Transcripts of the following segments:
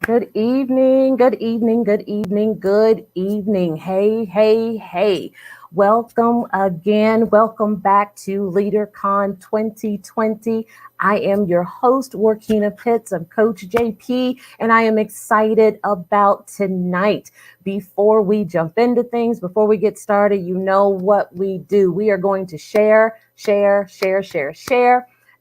Good evening, good evening, good evening, good evening. Hey, hey, hey. Welcome again. Welcome back to LeadHerCon 2020. I am your host, Juarkena Pitts. I'm Coach JP, and I am excited about tonight. Before we jump into things, before we get started, you know what we do. We are going to share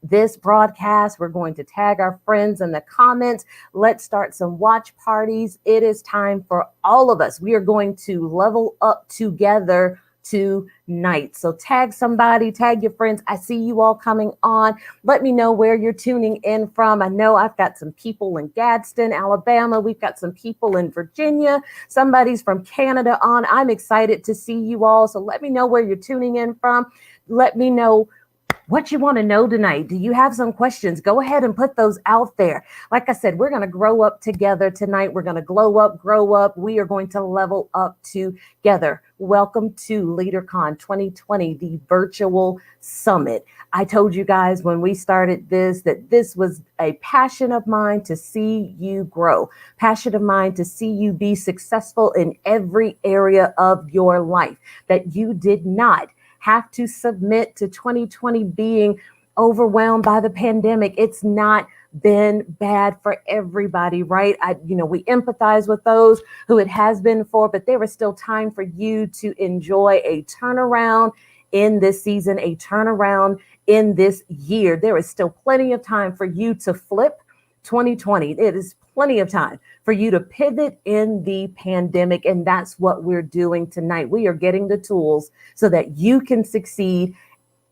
this broadcast. We're going to tag our friends in the comments. Let's start some watch parties. It is time for all of us. We are going to level up together tonight. So tag somebody, tag your friends. I see you all coming on. Let me know where you're tuning in from. I know I've got some people in Gadsden, Alabama. We've got some people in Virginia. Somebody's from Canada on. I'm excited to see you all. So let me know where you're tuning in from. Let me know what you want to know tonight. Do you have some questions? Go ahead and put those out there. Like I said, we're going to grow up together tonight. We're going to glow up, grow up. We are going to level up together. Welcome to LeadHerCon 2020, the virtual summit. I told you guys when we started this that this was a passion of mine to see you grow, passion of mine to see you be successful in every area of your life, that you did not have to submit to 2020 being overwhelmed by the pandemic. It's not been bad for everybody, right? We empathize with those who it has been for, but there is still time for you to enjoy a turnaround in this season, a turnaround in this year. There is still plenty of time for you to flip 2020. It is plenty of time for you to pivot in the pandemic. And that's what we're doing tonight. We are getting the tools so that you can succeed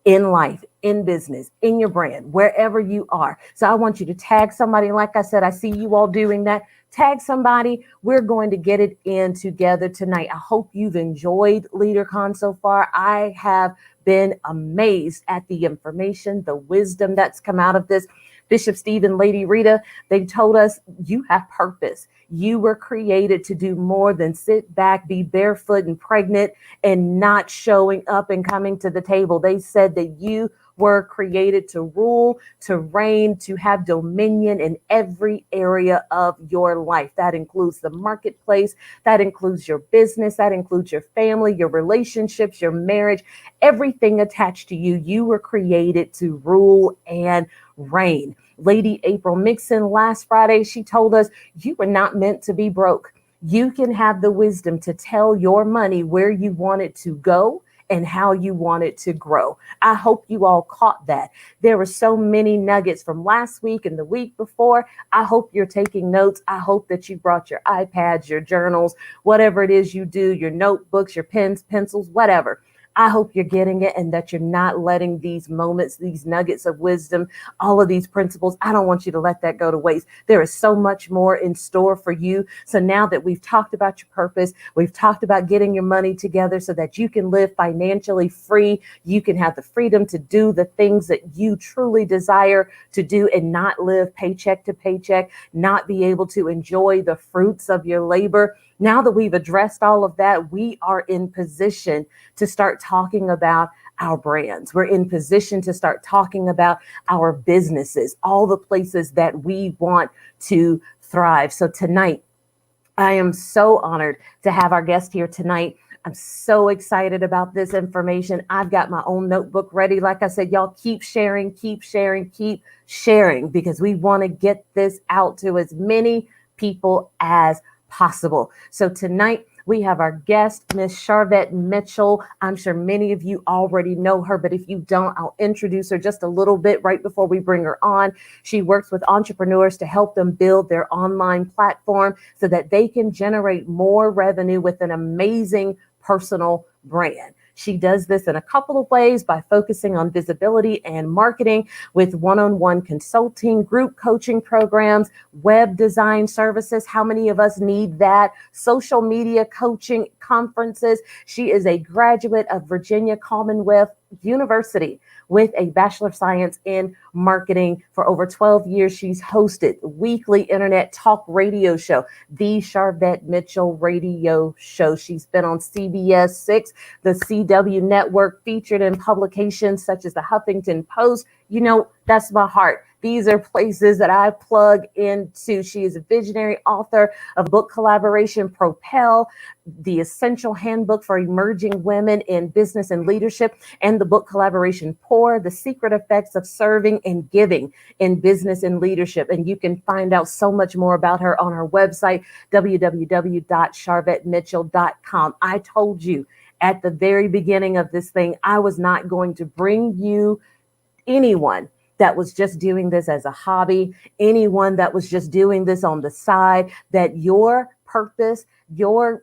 in life, in business, in your brand, wherever you are. So I want you to tag somebody. Like I said, I see you all doing that. Tag somebody. We're going to get it in together tonight. I hope you've enjoyed LeadHerCon so far. I have been amazed at the information, the wisdom that's come out of this. Bishop Steve and Lady Rita, they told us you have purpose. You were created to do more than sit back, be barefoot and pregnant and not showing up and coming to the table. They said that you were created to rule, to reign, to have dominion in every area of your life. That includes the marketplace, that includes your business, that includes your family, your relationships, your marriage, everything attached to you. You were created to rule and reign. Lady April Mixon last Friday, she told us you were not meant to be broke. You can have the wisdom to tell your money where you want it to go and how you want it to grow. I hope you all caught that. There were so many nuggets from last week and the week before. I hope you're taking notes. I hope that you brought your iPads, your journals, whatever it is you do, your notebooks, your pens, pencils, whatever. I hope you're getting it and that you're not letting these moments, these nuggets of wisdom, all of these principles, I don't want you to let that go to waste. There is so much more in store for you. So now that we've talked about your purpose, we've talked about getting your money together so that you can live financially free, you can have the freedom to do the things that you truly desire to do and not live paycheck to paycheck, not be able to enjoy the fruits of your labor. Now that we've addressed all of that, we are in position to start talking about our brands. We're in position to start talking about our businesses, all the places that we want to thrive. So tonight, I am so honored to have our guest here tonight. I'm so excited about this information. I've got my own notebook ready. Like I said, y'all keep sharing, because we want to get this out to as many people as possible. So tonight we have our guest, Miss Sharvette Mitchell. I'm sure many of you already know her, but if you don't, I'll introduce her just a little bit right before we bring her on. She works with entrepreneurs to help them build their online platform so that they can generate more revenue with an amazing personal brand. She does this in a couple of ways by focusing on visibility and marketing with one-on-one consulting, group coaching programs, web design services. How many of us need that? Social media coaching, conferences. She is a graduate of Virginia Commonwealth University with a Bachelor of Science in Marketing. For over 12 years, she's hosted the weekly internet talk radio show, The Sharvette Mitchell Radio Show. She's been on CBS 6, the CW Network, featured in publications such as the Huffington Post, That's my heart. These are places that I plug into. She is a visionary author of book collaboration Propel, the Essential Handbook for Emerging Women in Business and Leadership, and the book collaboration Pour, The Secret Effects of Serving and Giving in Business and Leadership. And you can find out so much more about her on her website, www.sharvettemitchell.com. I told you at the very beginning of this thing, I was not going to bring you anyone that was just doing this as a hobby, anyone that was just doing this on the side, that your purpose, your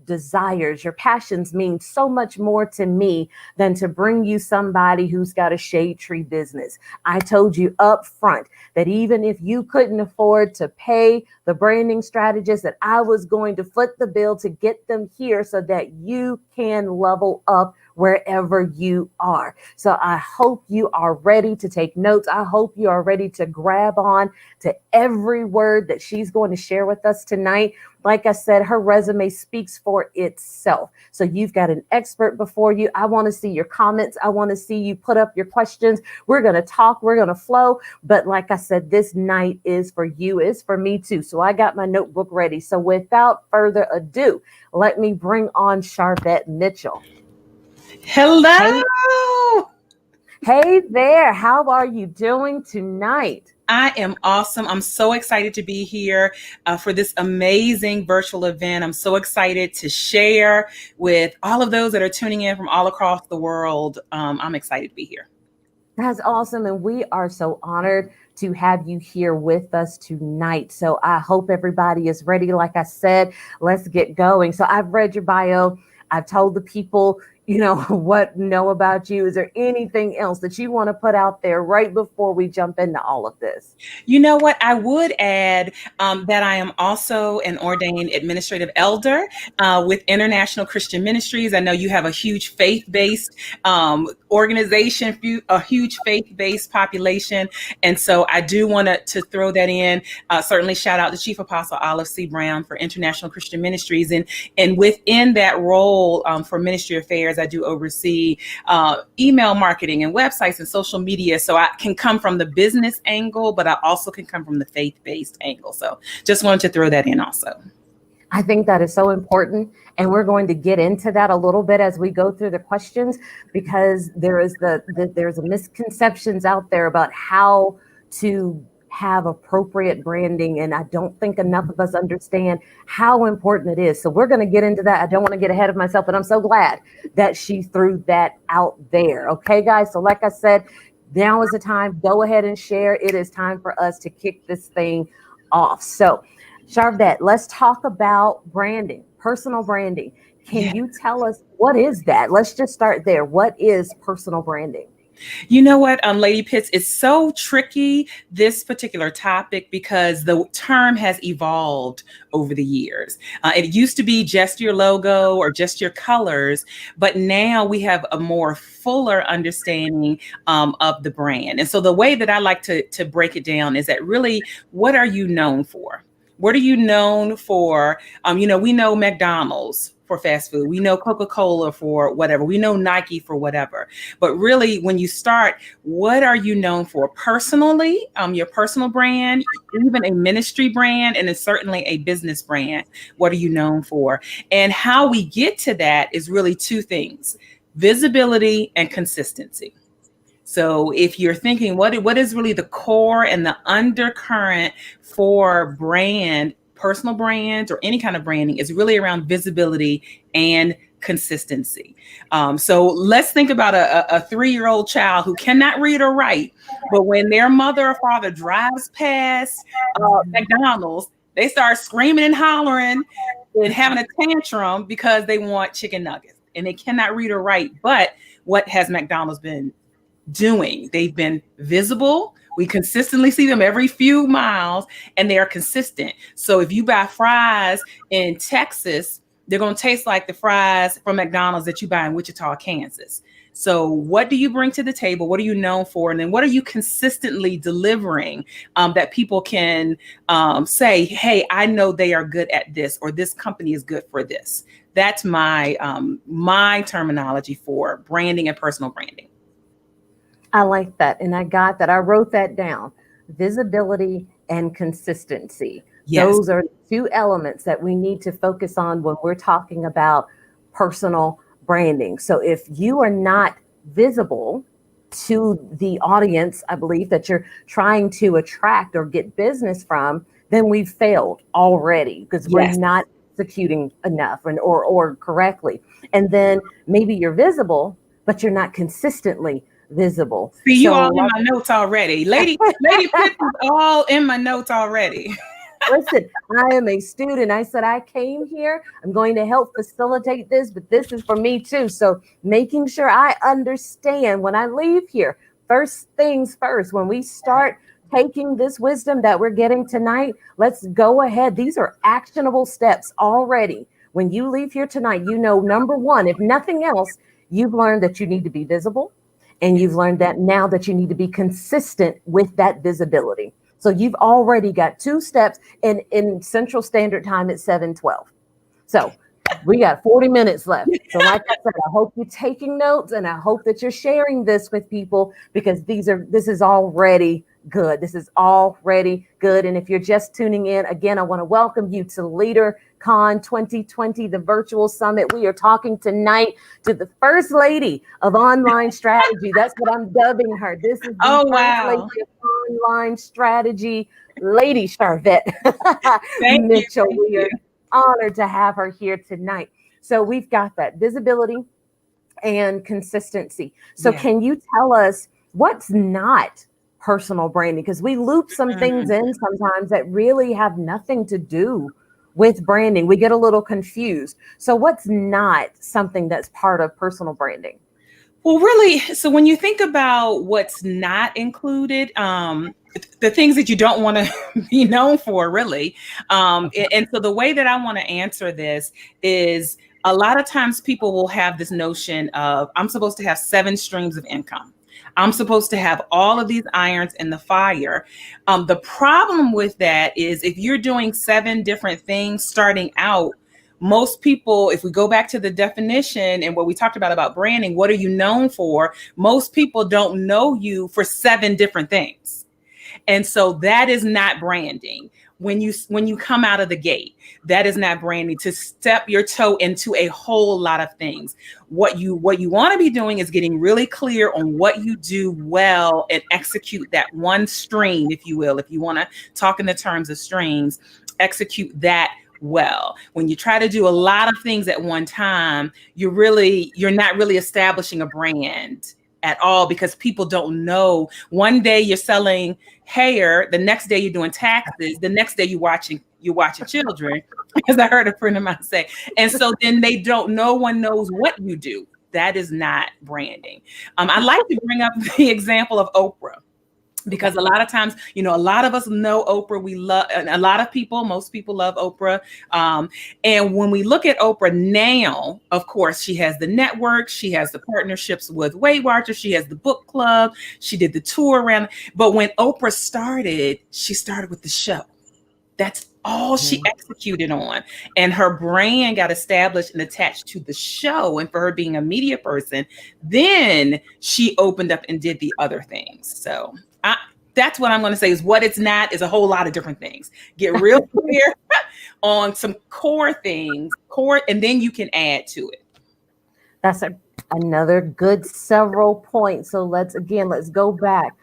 desires, your passions mean so much more to me than to bring you somebody who's got a shade tree business. I told you up front that even if you couldn't afford to pay the branding strategist, that I was going to foot the bill to get them here so that you can level up wherever you are. So I hope you are ready to take notes. I hope you are ready to grab on to every word that she's going to share with us tonight. Like I said, her resume speaks for itself. So you've got an expert before you. I want to see your comments. I want to see you put up your questions. We're going to talk. We're going to flow. But like I said, this night is for you. It's for me too. So I got my notebook ready. So without further ado, let me bring on Sharvette Mitchell. Hello. Hey there. How are you doing tonight? I am awesome. I'm so excited to be here for this amazing virtual event. I'm so excited to share with all of those that are tuning in from all across the world. I'm excited to be here. That's awesome. And we are so honored to have you here with us tonight. So I hope everybody is ready. Like I said, let's get going. So I've read your bio. I've told the people, what know about you. Is there anything else that you want to put out there right before we jump into all of this? You know what? I would add that I am also an ordained administrative elder with International Christian Ministries. I know you have a huge faith-based organization, a huge faith-based population. And so I do want to throw that in. Certainly shout out to Chief Apostle Olive C. Brown for International Christian Ministries. And within that role for ministry affairs, I do oversee email marketing and websites and social media. So I can come from the business angle, but I also can come from the faith-based angle. So just wanted to throw that in also. I think that is so important. And we're going to get into that a little bit as we go through the questions, because there's misconceptions out there about how to have appropriate branding. And I don't think enough of us understand how important it is. So we're going to get into that. I don't want to get ahead of myself, but I'm so glad that she threw that out there. Okay, guys. So like I said, now is the time. Go ahead and share. It is time for us to kick this thing off. So Sharvette, let's talk about branding, personal branding. Can you tell us what is that? Let's just start there. What is personal branding? You know what, Lady Pitts, it's so tricky, this particular topic, because the term has evolved over the years. It used to be just your logo or just your colors, but now we have a more fuller understanding of the brand. And so the way that I like to break it down is that really, what are you known for? What are you known for? We know McDonald's for fast food. We know Coca-Cola for whatever. We know Nike for whatever. But really, when you start, what are you known for personally? Your personal brand, even a ministry brand, and then certainly a business brand. What are you known for? And how we get to that is really two things: visibility and consistency. So if you're thinking, what is really the core and the undercurrent for brand, personal brands or any kind of branding, is really around visibility and consistency. So let's think about a 3-year-old child who cannot read or write, but when their mother or father drives past McDonald's, they start screaming and hollering and having a tantrum because they want chicken nuggets and they cannot read or write. But what has McDonald's been doing? They've been visible. We consistently see them every few miles, and they are consistent. So if you buy fries in Texas, they're going to taste like the fries from McDonald's that you buy in Wichita, Kansas. So what do you bring to the table? What are you known for? And then what are you consistently delivering that people can say, hey, I know they are good at this, or this company is good for this. That's my terminology for branding and personal branding. I like that. And I got that. I wrote that down. Visibility and consistency. Yes. Those are two elements that we need to focus on when we're talking about personal branding. So if you are not visible to the audience, I believe that you're trying to attract or get business from, then we've failed already because we're Yes. not executing enough or correctly. And then maybe you're visible, but you're not consistently visible. See, you all So in my notes already. Lady Pitts is all in my notes already. listen, I am a student. I said I came here. I'm going to help facilitate this, but this is for me too. So making sure I understand when I leave here, first things first, when we start taking this wisdom that we're getting tonight, let's go ahead. These are actionable steps already. When you leave here tonight, you know, number one, if nothing else, you've learned that you need to be visible. And you've learned that now that you need to be consistent with that visibility. So you've already got 2 steps in Central Standard Time at 7:12. So we got 40 minutes left. So like I said, I hope you're taking notes and I hope that you're sharing this with people because this is already good. This is already good. And if you're just tuning in, again, I want to welcome you to LeadHerCon2020, the virtual summit. We are talking tonight to the first lady of online strategy. That's what I'm dubbing her. This is the first lady of online strategy, Lady Sharvette Mitchell. We are honored to have her here tonight. So we've got that visibility and consistency. So can you tell us what's not personal branding? Because we loop some things in sometimes that really have nothing to do with branding. We get a little confused. So what's not something that's part of personal branding? Well, really, so when you think about what's not included, the things that you don't want to be known for, really. And so the way that I want to answer this is a lot of times people will have this notion of, I'm supposed to have 7 streams of income. I'm supposed to have all of these irons in the fire. The problem with that is if you're doing 7 different things starting out, most people, if we go back to the definition and what we talked about branding, what are you known for? Most people don't know you for 7 different things. And so that is not branding. When you come out of the gate, that is not branding. To step your toe into a whole lot of things. What you want to be doing is getting really clear on what you do well and execute that one stream, if you will. If you want to talk in the terms of streams, execute that well. When you try to do a lot of things at one time, you're not really establishing a brand at all because people don't know. One day you're selling hair, the next day you're doing taxes, the next day you're watching children, as I heard a friend of mine say. And so then no one knows what you do. That is not branding. I like to bring up the example of Oprah. Because a lot of times, a lot of us know Oprah. We love, a lot of people, most people love Oprah. And when we look at Oprah now, of course, she has the network. She has the partnerships with Weight Watchers. She has the book club. She did the tour around. But when Oprah started, she started with the show. That's all she executed on. And her brand got established and attached to the show. And for her being a media person, then she opened up and did the other things. So that's what I'm going to say is what it's not is a whole lot of different things. Get real clear on some core things, and then you can add to it. That's another good several points. So let's go back.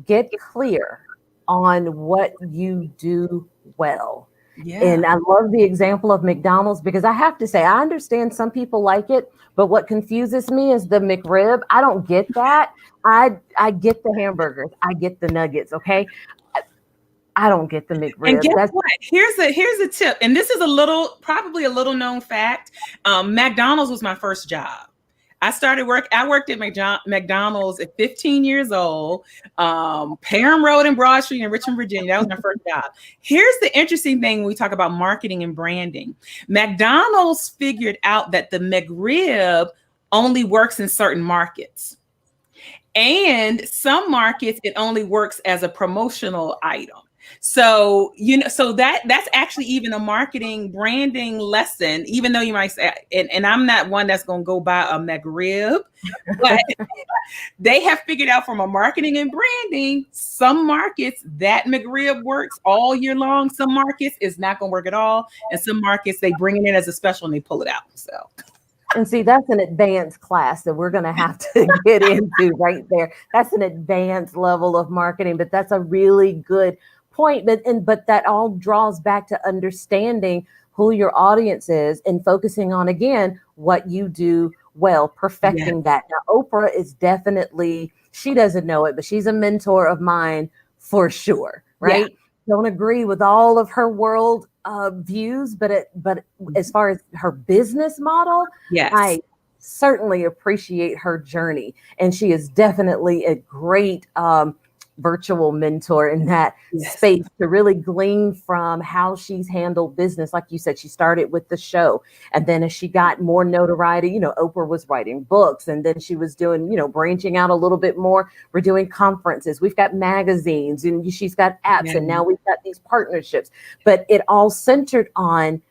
Get clear on what you do well. Yeah. And I love the example of McDonald's because I have to say, I understand some people like it, but what confuses me is the McRib. I don't get that. I get the hamburgers. I get the nuggets. Okay. I don't get the McRib. And guess what? Here's a tip. And this is probably a little known fact. McDonald's was my first job. I worked at McDonald's at 15 years old, Parham Road and Broad Street in Richmond, Virginia. That was my first job. Here's the interesting thing when we talk about marketing and branding. McDonald's figured out that the McRib only works in certain markets. And some markets, it only works as a promotional item. So, so that's actually even a marketing branding lesson, even though you might say, and I'm not one that's going to go buy a McRib, but they have figured out from a marketing and branding, some markets that McRib works all year long. Some markets it's not going to work at all. And some markets, they bring it in as a special and they pull it out. So. And see, that's an advanced class that we're going to have to get into right there. That's an advanced level of marketing, but that's a really good point. But that all draws back to understanding who your audience is and focusing on, again, what you do well, perfecting that. Now, Oprah is definitely, she doesn't know it, but she's a mentor of mine for sure, right? Yeah. Don't agree with all of her world views, but as far as her business model, yes, I certainly appreciate her journey, and she is definitely a great virtual mentor in that space to really glean from how she's handled business. Like you said, she started with the show, and then as she got more notoriety, Oprah was writing books, and then she was doing, branching out a little bit more. We're doing conferences, we've got magazines, and she's got apps, and now we've got these partnerships, but it all centered on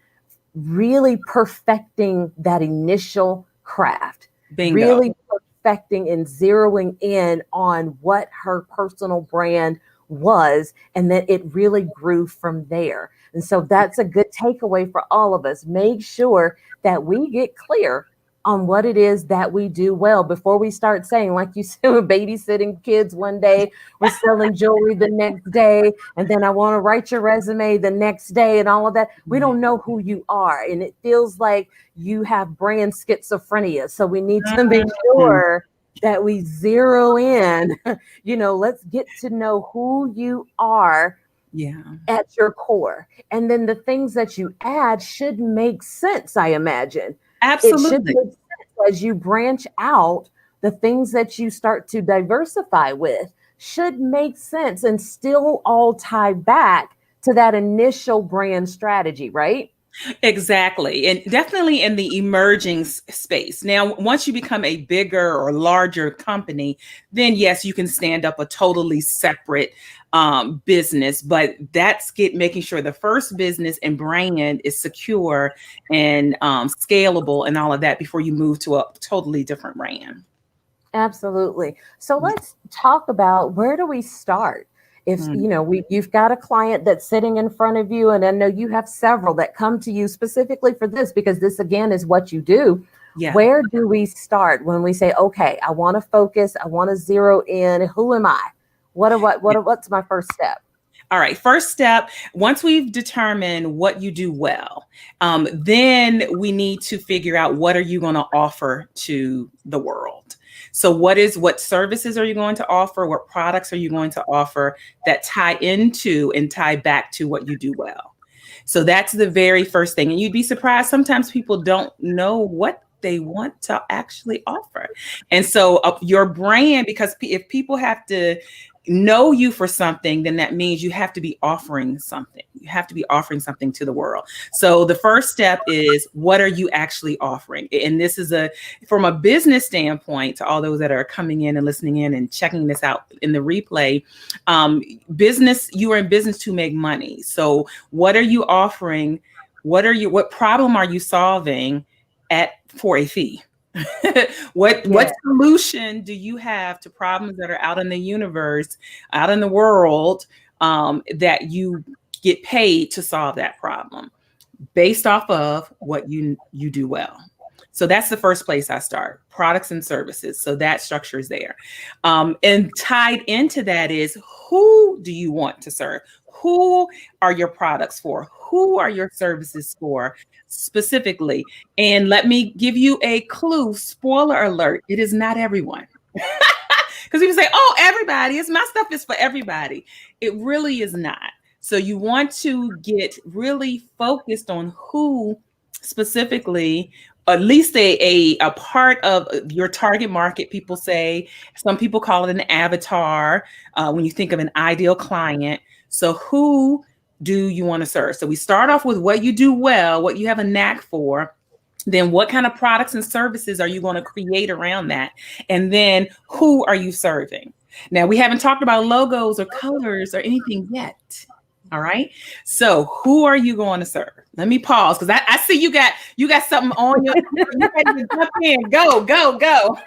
really perfecting that initial craft. Bingo. Really perfecting and zeroing in on what her personal brand was, and then it really grew from there. And so that's a good takeaway for all of us. Make sure that we get clear on what it is that we do well before we start saying, like you said, we're babysitting kids one day, we're selling jewelry the next day, and then I want to write your resume the next day and all of that. We don't know who you are, and it feels like you have brand schizophrenia. So we need to make sure that we zero in, let's get to know who you are at your core. And then the things that you add should make sense, I imagine. Absolutely. It should make sense as you branch out. The things that you start to diversify with should make sense and still all tie back to that initial brand strategy, right? Exactly. And definitely in the emerging space. Now, once you become a bigger or larger company, then yes, you can stand up a totally separate business, but that's making sure the first business and brand is secure and scalable and all of that before you move to a totally different brand. Absolutely. So let's talk about, where do we start? If you've got a client that's sitting in front of you, and I know you have several that come to you specifically for this, because this again is what you do. Yeah. Where do we start when we say, okay, I want to focus, I want to zero in, who am I? What's my first step? All right. First step, once we've determined what you do well, then we need to figure out, what are you going to offer to the world? So what services are you going to offer? What products are you going to offer that tie into and tie back to what you do well? So that's the very first thing. And you'd be surprised, sometimes people don't know what they want to actually offer. And so your brand, because if people have to know you for something, then that means you have to be offering something. You have to be offering something to the world. So the first step is, what are you actually offering? And this is from a business standpoint, to all those that are coming in and listening in and checking this out in the replay, you are in business to make money. So what are you offering? What problem are you solving for a fee? What solution do you have to problems that are out in the universe, out in the world, that you get paid to solve that problem based off of what you do well? So that's the first place I start, products and services. So that structure is there. And tied into that is, who do you want to serve? Who are your products for? Who are your services for specifically? And let me give you a clue, spoiler alert, it is not everyone. Because people say, oh, everybody, my stuff is for everybody. It really is not. So you want to get really focused on who specifically, at least a part of your target market. People say, some people call it an avatar when you think of an ideal client. So who do you want to serve? So we start off with what you do well, what you have a knack for. Then what kind of products and services are you going to create around that? And then who are you serving? Now, we haven't talked about logos or colors or anything yet. All right. So who are you going to serve? Let me pause because I see you got something on your. You ready to jump in? Go, go, go.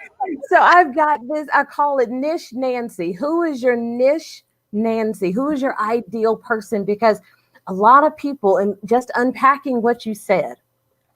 So I've got this, I call it niche Nancy. Who is your niche Nancy? Who is your ideal person? Because a lot of people, and just unpacking what you said,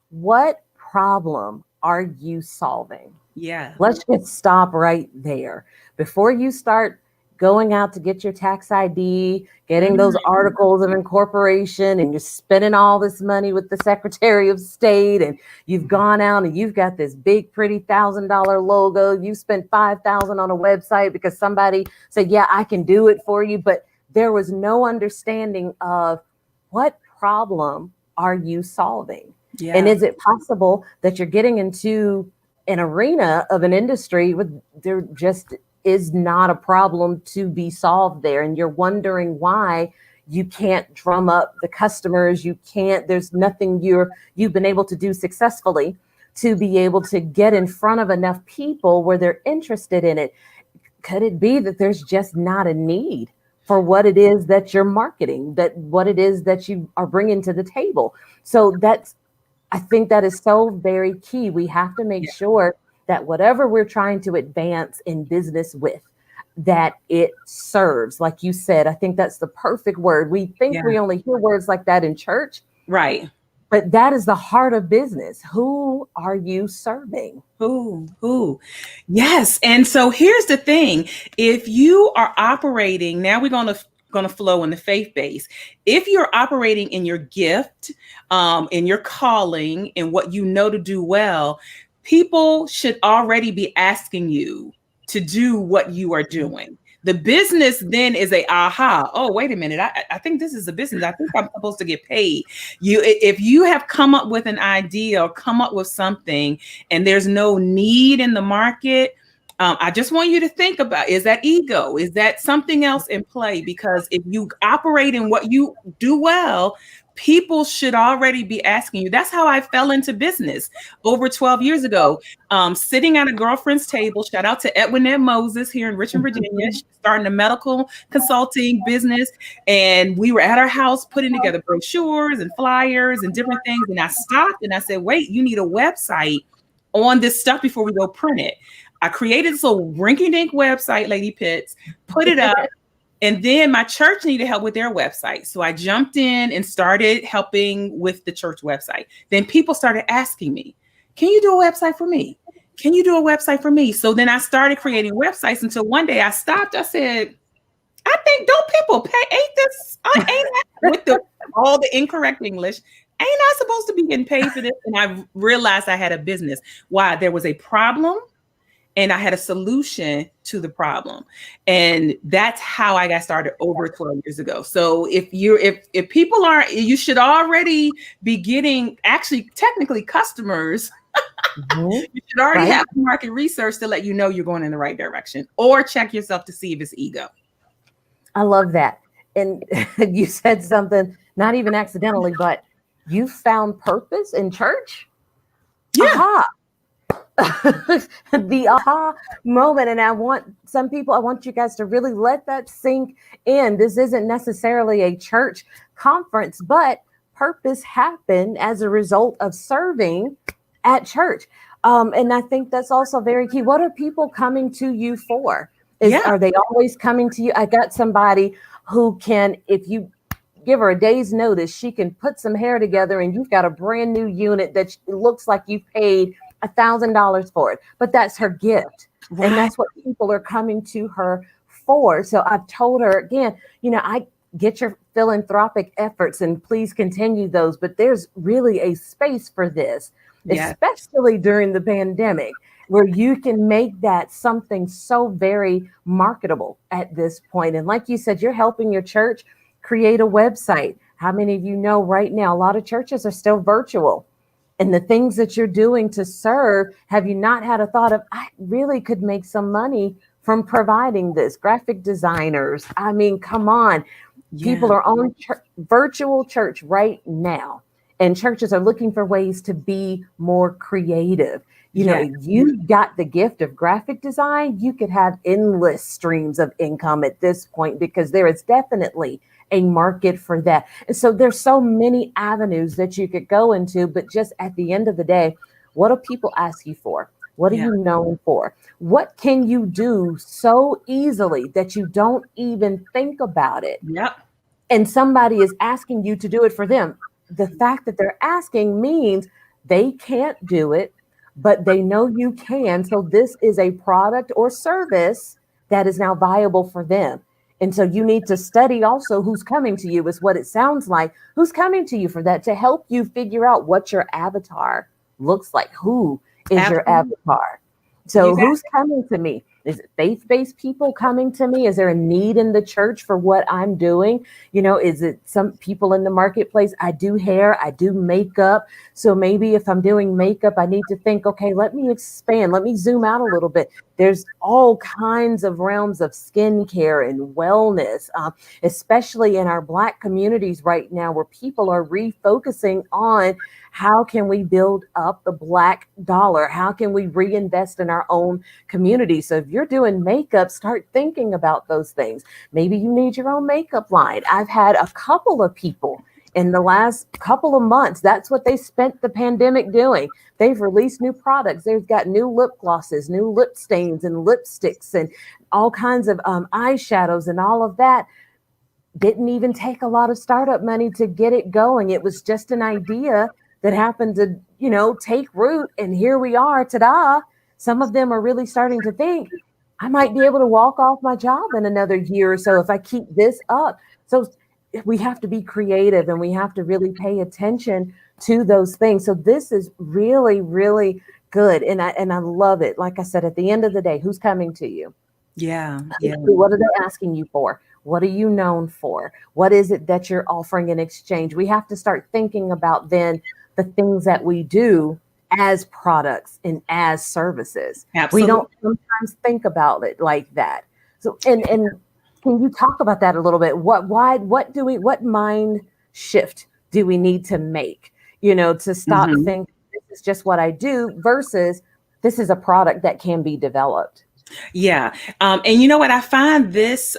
what problem are you solving? Yeah. Let's just stop right there. Before you start going out to get your tax ID, getting those articles of incorporation, and you're spending all this money with the Secretary of State, and you've gone out and you've got this big, pretty $1,000 logo. You spent $5,000 on a website because somebody said, yeah, I can do it for you. But there was no understanding of what problem are you solving? Yeah. And is it possible that you're getting into an arena of an industry where there just is not a problem to be solved there, and you're wondering why you can't drum up the customers, there's nothing you've been able to do successfully to be able to get in front of enough people where they're interested in it? Could it be that there's just not a need for what it is that you're marketing, that what it is that you are bringing to the table? So I think that is so very key. We have to make sure that whatever we're trying to advance in business with, that it serves. Like you said, I think that's the perfect word. We think we only hear words like that in church. Right. But that is the heart of business. Who are you serving? Who? Yes. And so here's the thing. If you are operating, now we're going to flow in the faith base. If you're operating in your gift, in your calling, and what you know to do well, people should already be asking you to do what you are doing. The business then is oh, wait a minute. I think this is a business. I think I'm supposed to get paid. If you have come up with an idea or come up with something and there's no need in the market, I just want you to think about, is that ego? Is that something else in play? Because if you operate in what you do well, people should already be asking you. That's how I fell into business over 12 years ago. Sitting at a girlfriend's table, shout out to Edwinette Moses here in Richmond, Virginia. She's starting a medical consulting business. And we were at her house putting together brochures and flyers and different things. And I stopped and I said, wait, you need a website on this stuff before we go print it. I created this little rinky-dink website, Lady Pitts, put it up. And then my church needed help with their website. So I jumped in and started helping with the church website. Then people started asking me, can you do a website for me? Can you do a website for me? So then I started creating websites until one day I stopped. I said, I think, don't people pay? With all the incorrect English, ain't I supposed to be getting paid for this? And I realized I had a business. Why? There was a problem. And I had a solution to the problem. And that's how I got started over 12 years ago. So if people are, you should already be getting actually technically customers. You should already have market research to let you know you're going in the right direction, or check yourself to see if it's ego. I love that. And you said something, not even accidentally, but you found purpose in church? Yeah. Aha. The aha moment. And I want you guys to really let that sink in. This isn't necessarily a church conference, but purpose happened as a result of serving at church. And I think that's also very key. What are people coming to you for? Are they always coming to you? I got somebody who can, if you give her a day's notice, she can put some hair together and you've got a brand new unit that looks like you paid $1,000 for it, but that's her gift. Right. And that's what people are coming to her for. So I've told her again, I get your philanthropic efforts and please continue those, but there's really a space for this, especially during the pandemic, where you can make that something so very marketable at this point. And like you said, you're helping your church create a website. How many of you know right now, a lot of churches are still virtual? And the things that you're doing to serve, have you not had a thought of, I really could make some money from providing this? Graphic designers. I mean, come on. Yeah. People are on virtual church right now. And churches are looking for ways to be more creative. You know, Yeah. if you got the gift of graphic design, you could have endless streams of income at this point because there is definitely a market for that. And so there's so many avenues that you could go into, but just at the end of the day, what do people ask you for? What are Yeah. you known for? What can you do so easily that you don't even think about it? Yep. And somebody is asking you to do it for them. The fact that they're asking means they can't do it, but they know you can. So this is a product or service that is now viable for them. And so you need to study also who's coming to you, is what it sounds like. Who's coming to you for that to help you figure out what your avatar looks like? Who is your Absolutely. avatar? You So got who's coming to me? Is it faith-based people coming to me? Is there a need in the church for what I'm doing? You know, is it some people in the marketplace? I do hair, I do makeup. So maybe if I'm doing makeup, I need to think, okay, let me expand, let me zoom out a little bit. There's all kinds of realms of skincare and wellness, especially in our Black communities right now, where people are refocusing on how can we build up the Black dollar? How can we reinvest in our own community? So if you're doing makeup, start thinking about those things. Maybe you need your own makeup line. I've had a couple of people in the last couple of months, that's what they spent the pandemic doing. They've released new products. They've got new lip glosses, new lip stains and lipsticks and all kinds of eyeshadows and all of that. Didn't even take a lot of startup money to get it going. It was just an idea that happened to, you know, take root. And here we are, ta-da. Some of them are really starting to think, I might be able to walk off my job in another year or so if I keep this up. So we have to be creative and we have to really pay attention to those things. So this is really, really good. And I love it. Like I said, at the end of the day, who's coming to you? Yeah. Yeah. What are they asking you for? What are you known for? What is it that you're offering in exchange? We have to start thinking about then the things that we do as products and as services. We Absolutely. don't sometimes think about it like that. So and can you talk about that a little bit? What mind shift do we need to make, you know, to stop Mhm. thinking this is just what I do versus this is a product that can be developed? Yeah. And you know what? I find this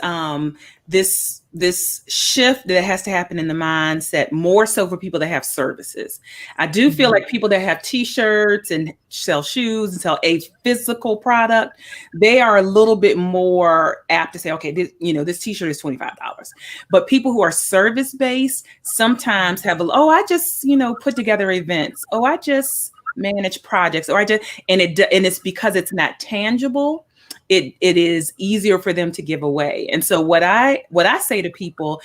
shift that has to happen in the mindset more so for people that have services. I do feel like people that have t-shirts and sell shoes and sell a physical product, they are a little bit more apt to say, okay, this t-shirt is $25. But people who are service-based sometimes have I just, put together events. Oh, I just manage projects, or and it's because it's not tangible. It is easier for them to give away. And so what I say to people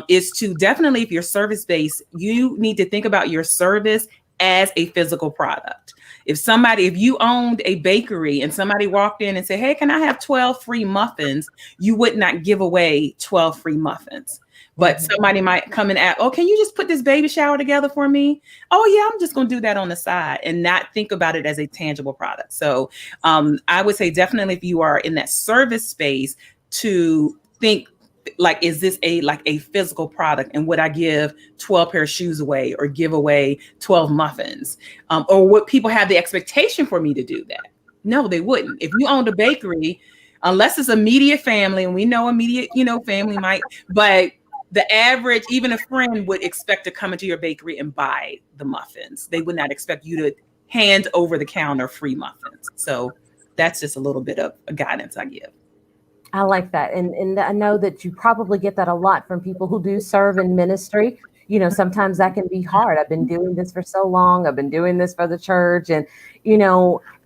is to definitely, if you're service based, you need to think about your service as a physical product. If you owned a bakery and somebody walked in and said, hey, can I have 12 free muffins? You would not give away 12 free muffins. But somebody might come and ask, oh, can you just put this baby shower together for me? Oh, yeah, I'm just going to do that on the side and not think about it as a tangible product. So I would say definitely if you are in that service space, to think like, is this a physical product? And would I give 12 pair of shoes away or give away 12 muffins? Or would people have the expectation for me to do that? No, they wouldn't. If you owned a bakery, unless it's immediate family, and we know immediate, family might, but the average, even a friend would expect to come into your bakery and buy the muffins. They would not expect you to hand over the counter free muffins. So that's just a little bit of a guidance I give. I like that. And I know that you probably get that a lot from people who do serve in ministry. You know, sometimes that can be hard. I've been doing this for so long. I've been doing this for the church. And,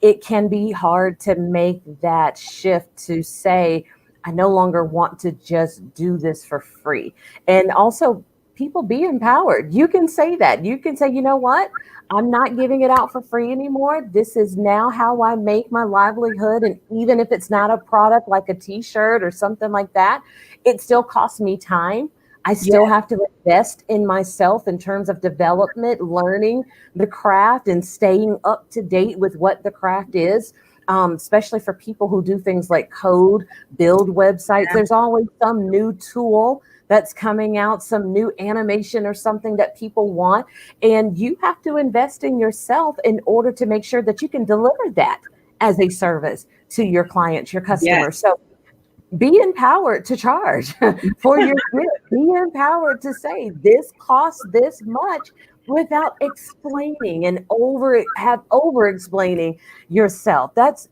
it can be hard to make that shift to say, I no longer want to just do this for free. And also, people be empowered. You can say that. You can say, you know what? I'm not giving it out for free anymore. This is now how I make my livelihood. And even if it's not a product like a t-shirt or something like that, it still costs me time. I still have to invest in myself in terms of development, learning the craft and staying up to date with what the craft is. especially for people who do things like code, build websites. There's always some new tool that's coming out, some new animation or something that people want. And you have to invest in yourself in order to make sure that you can deliver that as a service to your clients, your customers. So be empowered to charge for your gift. Be empowered to say this costs this much without explaining and over explaining yourself. That's,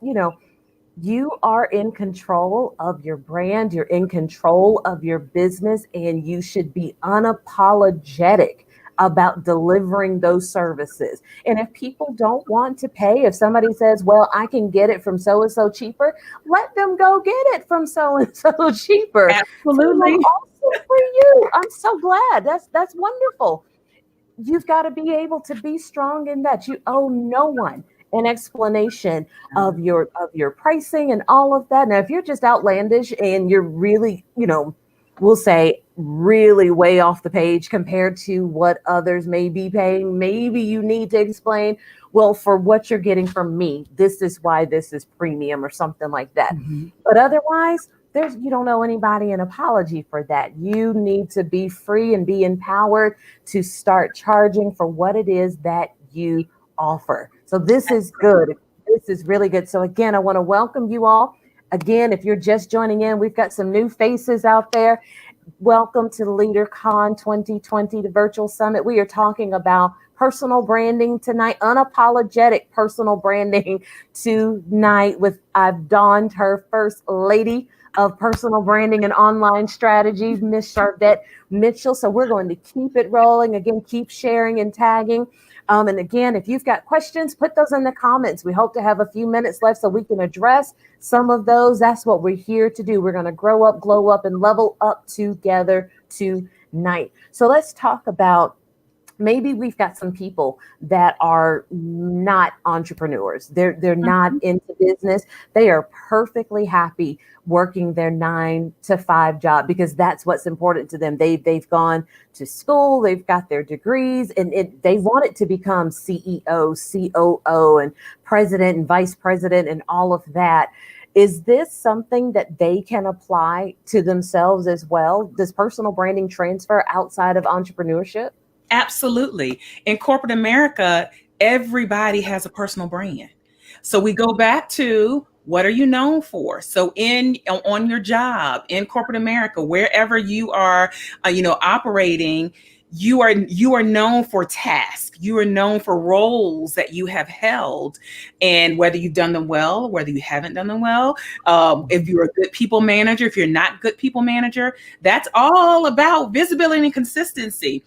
you are in control of your brand, you're in control of your business, and you should be unapologetic about delivering those services. And if people don't want to pay, if somebody says, well, I can get it from so and so cheaper, let them go get it from so and so cheaper. Absolutely. Also for you. I'm so glad. That's wonderful. You've got to be able to be strong in that. You owe no one an explanation of your pricing and all of that. Now, if you're just outlandish and you're really, we'll say really way off the page compared to what others may be paying, maybe you need to explain, well, for what you're getting from me, this is why this is premium or something like that. Mm-hmm. But otherwise, you don't owe anybody an apology for that. You need to be free and be empowered to start charging for what it is that you offer. So this is good. This is really good. So again, I want to welcome you all. Again, if you're just joining in, we've got some new faces out there. Welcome to the LeadHerCon2020, the virtual summit. We are talking about personal branding tonight, unapologetic personal branding tonight I've donned her first lady of personal branding and online strategy, Miss Sharvette Mitchell. So we're going to keep it rolling. Again, keep sharing and tagging. And again, if you've got questions, put those in the comments. We hope to have a few minutes left so we can address some of those. That's what we're here to do. We're going to grow up, glow up, and level up together tonight. So let's talk about, maybe we've got some people that are not entrepreneurs. They're not into business. They are perfectly happy working their 9-to-5 job because that's what's important to them. They've gone to school, they've got their degrees, and they want it to become CEO, COO, and president and vice president and all of that. Is this something that they can apply to themselves as well? Does personal branding transfer outside of entrepreneurship? Absolutely. In corporate America, everybody has a personal brand. So we go back to, what are you known for? So on your job, in corporate America, wherever you are, operating, you are known for tasks. You are known for roles that you have held, and whether you've done them well, whether you haven't done them well, if you're a good people manager, if you're not good people manager, that's all about visibility and consistency.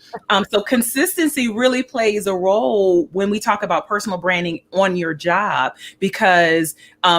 So consistency really plays a role when we talk about personal branding on your job, because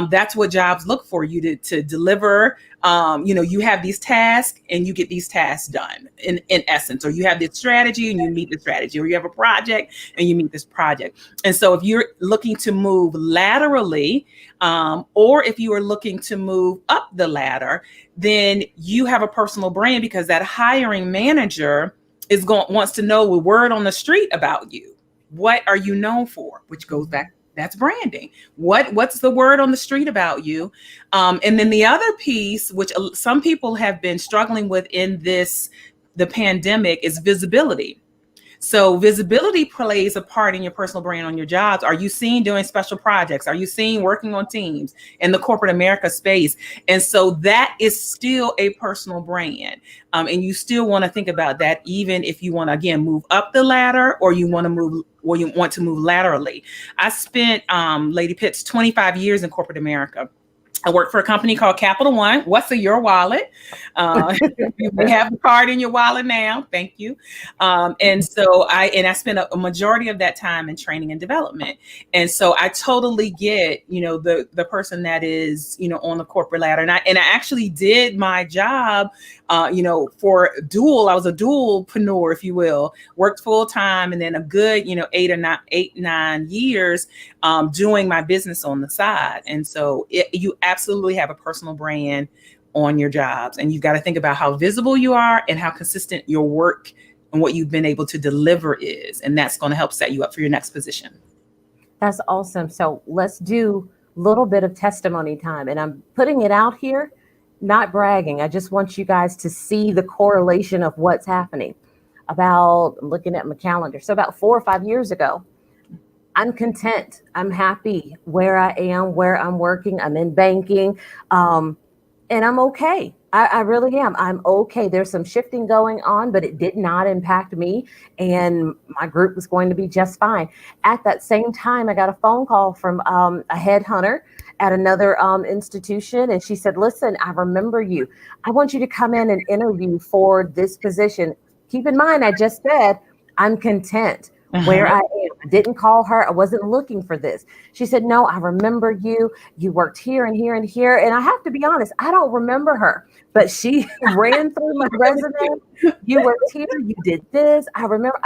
that's what jobs look for you to deliver. You have these tasks and you get these tasks done in essence, or you have this strategy and you meet the strategy, or you have a project and you meet this project. And so if you're looking to move laterally, or if you are looking to move up the ladder, then you have a personal brand, because that hiring manager wants to know a word on the street about you. What are you known for? Which goes back, that's branding. What's the word on the street about you? And then the other piece, which some people have been struggling with in the pandemic, is visibility. So visibility plays a part in your personal brand on your jobs. Are you seen doing special projects? Are you seen working on teams in the corporate America space? And so that is still a personal brand. And you still want to think about that, even if you want to, again, move up the ladder, or you want to move laterally. I spent, Lady Pitts, 25 years in corporate America. I work for a company called Capital One. What's your wallet? You may have a card in your wallet now. Thank you. And so I spent a majority of that time in training and development. And so I totally get, the person that is, on the corporate ladder. And I actually did my job, for I was a dualpreneur, if you will, worked full time, and then a good, 8-9 years doing my business on the side. And so you absolutely have a personal brand on your jobs, and you've got to think about how visible you are and how consistent your work and what you've been able to deliver is. And that's going to help set you up for your next position. That's awesome. So let's do little bit of testimony time. And I'm putting it out here, not bragging. I just want you guys to see the correlation of what's happening. I'm looking at my calendar. So about 4 or 5 years ago, I'm content. I'm happy where I am, where I'm working. I'm in banking, and I'm okay. I really am. I'm okay. There's some shifting going on, but it did not impact me, and my group was going to be just fine. At that same time, I got a phone call from a headhunter at another institution, and she said, "Listen, I remember you. I want you to come in and interview for this position." Keep in mind, I just said I'm content where I am. I didn't call her. I wasn't looking for this. She said, "No, I remember you. You worked here and here and here." And I have to be honest, I don't remember her, but she ran through my resume. "You worked here. You did this." I remember.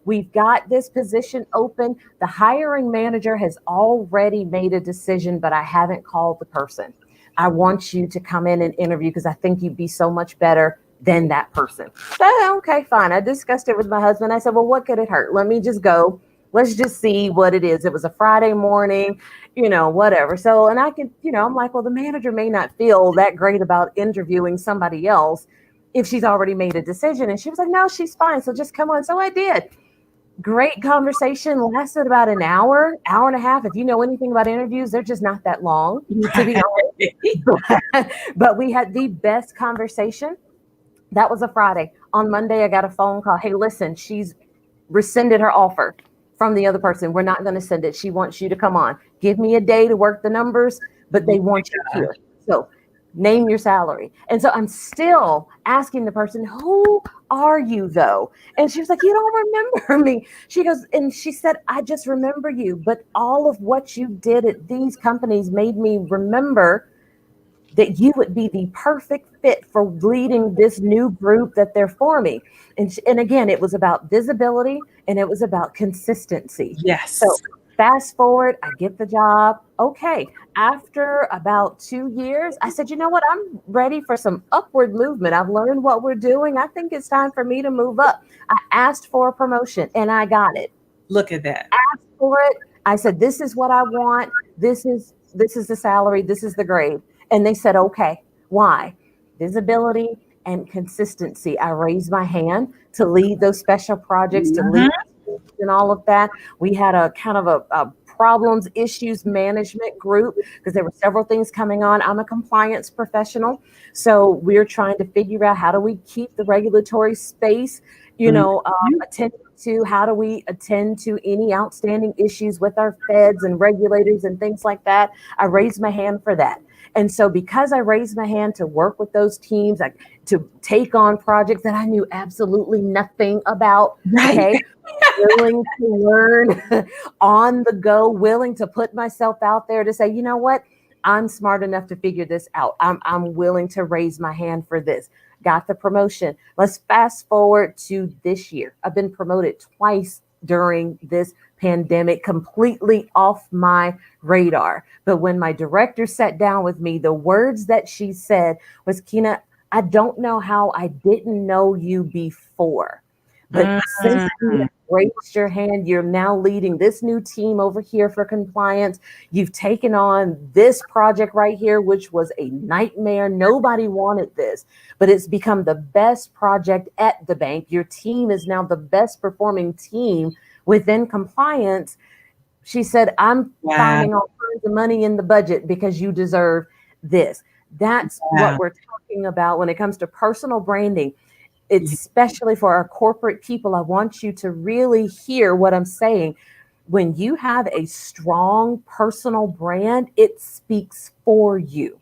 We've got this position open. The hiring manager has already made a decision, but I haven't called the person. I want you to come in and interview because I think you'd be so much better than that person. So, okay, fine. I discussed it with my husband. I said, "Well, what could it hurt? Let me just go. Let's just see what it is." It was a Friday morning, whatever. So, and I could, I'm like, well, the manager may not feel that great about interviewing somebody else if she's already made a decision. And she was like, "No, she's fine. So just come on." So I did. Great conversation, lasted about an hour and a half. If you know anything about interviews, they're just not that long, to be honest. But we had the best conversation. That was a Friday. On Monday, I got a phone call. "Hey, listen, she's rescinded her offer from the other person. We're not going to send it. She wants you to come on. Give me a day to work the numbers, but they want you here. So name your salary." And so I'm still asking the person, "Who are you though?" And she was like, "You don't remember me." She goes, and she said, "I just remember you. But all of what you did at these companies made me remember that you would be the perfect fit for leading this new group that they're forming." And again, it was about visibility and it was about consistency. Yes. So fast forward, I get the job. Okay. After about 2 years, I said, "You know what? I'm ready for some upward movement. I've learned what we're doing. I think it's time for me to move up." I asked for a promotion and I got it. Look at that. Asked for it. I said, "This is what I want. This is the salary. This is the grade." And they said, "Okay." Why? Visibility and consistency. I raised my hand to lead those special projects, to lead and all of that. We had a kind of a problems, issues management group because there were several things coming on. I'm a compliance professional. So we're trying to figure out how do we keep the regulatory space, attended to, how do we attend to any outstanding issues with our feds and regulators and things like that. I raised my hand for that. And so because I raised my hand to work with those teams, to take on projects that I knew absolutely nothing about, okay, willing to learn on the go, willing to put myself out there to say, "You know what? I'm smart enough to figure this out. I'm willing to raise my hand for this." Got the promotion. Let's fast forward to this year. I've been promoted twice during this pandemic, completely off my radar. But when my director sat down with me, the words that she said was, "Kina, I don't know how I didn't know you before, but since you raised your hand, you're now leading this new team over here for compliance. You've taken on this project right here, which was a nightmare. Nobody wanted this, but it's become the best project at the bank. Your team is now the best performing team within compliance." She said, "I'm finding all kinds of money in the budget because you deserve this." That's what we're talking about when it comes to personal branding. It's especially for our corporate people. I want you to really hear what I'm saying. When you have a strong personal brand, it speaks for you.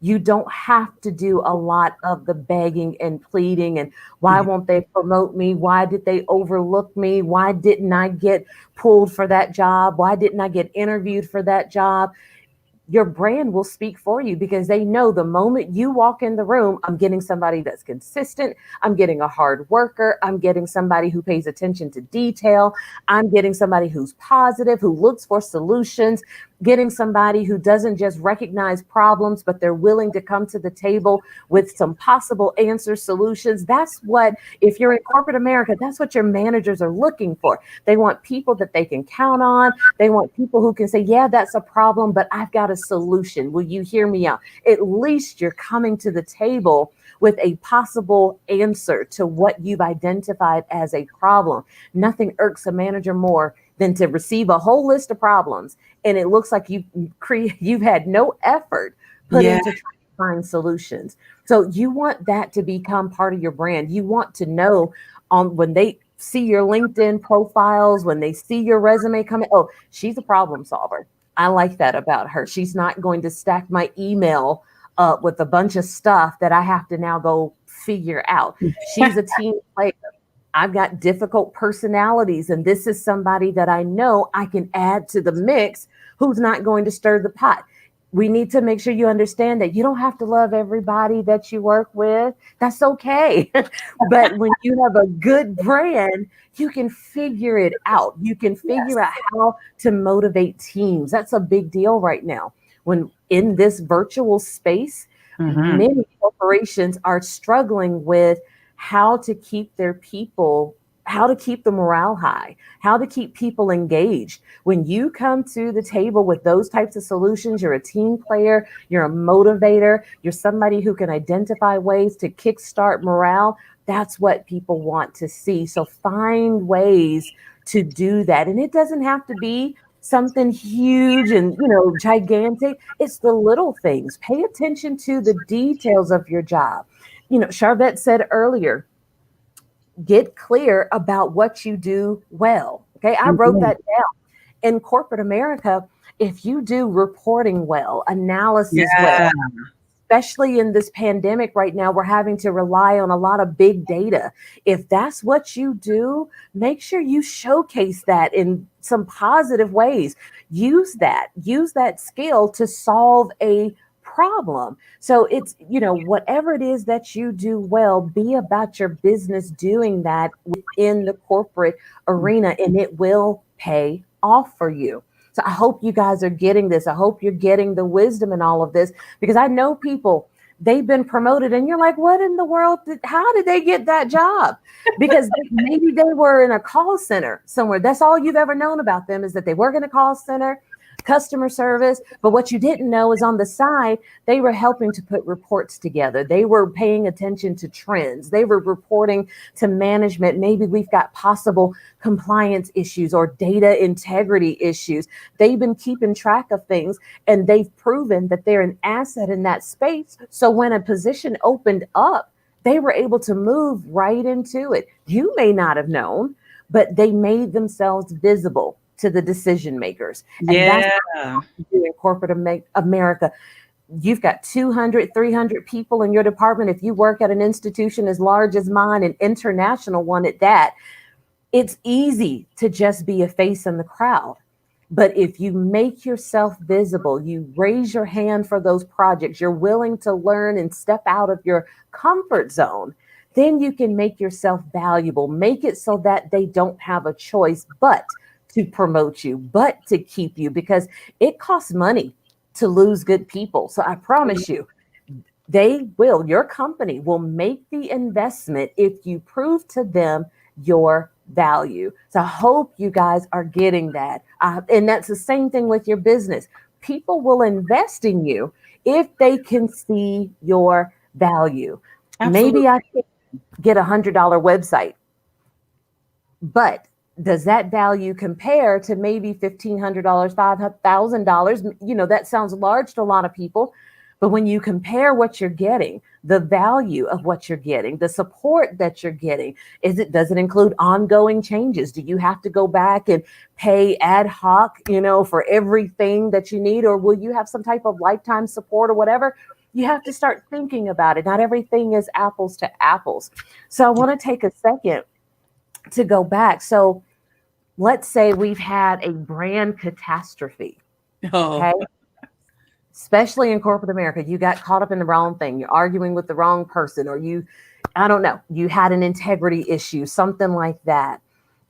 You don't have to do a lot of the begging and pleading and why won't they promote me? Why did they overlook me? Why didn't I get pulled for that job? Why didn't I get interviewed for that job? Your brand will speak for you because they know the moment you walk in the room, I'm getting somebody that's consistent. I'm getting a hard worker. I'm getting somebody who pays attention to detail. I'm getting somebody who's positive, who looks for solutions. getting somebody who doesn't just recognize problems, but they're willing to come to the table with some possible answer solutions. That's what, if you're in corporate America, that's what your managers are looking for. They want people that they can count on. They want people who can say, yeah, that's a problem, but I've got a solution. Will you hear me out? At least you're coming to the table with a possible answer to what you've identified as a problem. Nothing irks a manager more than to receive a whole list of problems and it looks like you've had no effort put into trying to find solutions. So you want that to become part of your brand. You want to know when they see your LinkedIn profiles, when they see your resume coming, oh, she's a problem solver. I like that about her. She's not going to stack my email up with a bunch of stuff that I have to now go figure out. She's a team player. I've got difficult personalities, and this is somebody that I know I can add to the mix who's not going to stir the pot. We need to make sure you understand that you don't have to love everybody that you work with. That's okay. But when you have a good brand, you can figure it out. You can figure out how to motivate teams. That's a big deal right now. When in this virtual space, many corporations are struggling with how to keep their people, how to keep the morale high, how to keep people engaged. When you come to the table with those types of solutions, you're a team player, you're a motivator, you're somebody who can identify ways to kickstart morale. That's what people want to see. So find ways to do that. And it doesn't have to be something huge and, gigantic. It's the little things. Pay attention to the details of your job. Sharvette said earlier, get clear about what you do well. Okay, I wrote that down. In corporate America, if you do reporting well, analysis well, especially in this pandemic right now, we're having to rely on a lot of big data. If that's what you do, make sure you showcase that in some positive ways. Use that skill to solve a problem. So it's, whatever it is that you do well, be about your business doing that within the corporate arena, and it will pay off for you. So I hope you guys are getting this. I hope you're getting the wisdom in all of this, because I know people, they've been promoted and you're like, what in the world? How did they get that job? Because maybe they were in a call center somewhere. That's all you've ever known about them, is that they work in a call center, customer service. But what you didn't know is on the side, they were helping to put reports together. They were paying attention to trends. They were reporting to management. Maybe we've got possible compliance issues or data integrity issues. They've been keeping track of things, and they've proven that they're an asset in that space. So when a position opened up, they were able to move right into it. You may not have known, but they made themselves visible to the decision makers. And that's what you do in corporate America. You've got 200, 300 people in your department. If you work at an institution as large as mine, an international one at that, it's easy to just be a face in the crowd. But if you make yourself visible, you raise your hand for those projects, you're willing to learn and step out of your comfort zone, then you can make yourself valuable. Make it so that they don't have a choice but to promote you, but to keep you, because it costs money to lose good people. So I promise you, your company will make the investment if you prove to them your value. So I hope you guys are getting that. And that's the same thing with your business. People will invest in you if they can see your value. Absolutely. Maybe I can get $100 website, but does that value compare to maybe $1,500, $5,000? That sounds large to a lot of people, but when you compare what you're getting, the value of what you're getting, the support that you're getting, does it include ongoing changes? Do you have to go back and pay ad hoc, for everything that you need, or will you have some type of lifetime support or whatever? You have to start thinking about it. Not everything is apples to apples. So I want to take a second to go back. So let's say we've had a brand catastrophe. Okay. Especially in corporate America, you got caught up in the wrong thing. You're arguing with the wrong person, or you had an integrity issue, something like that.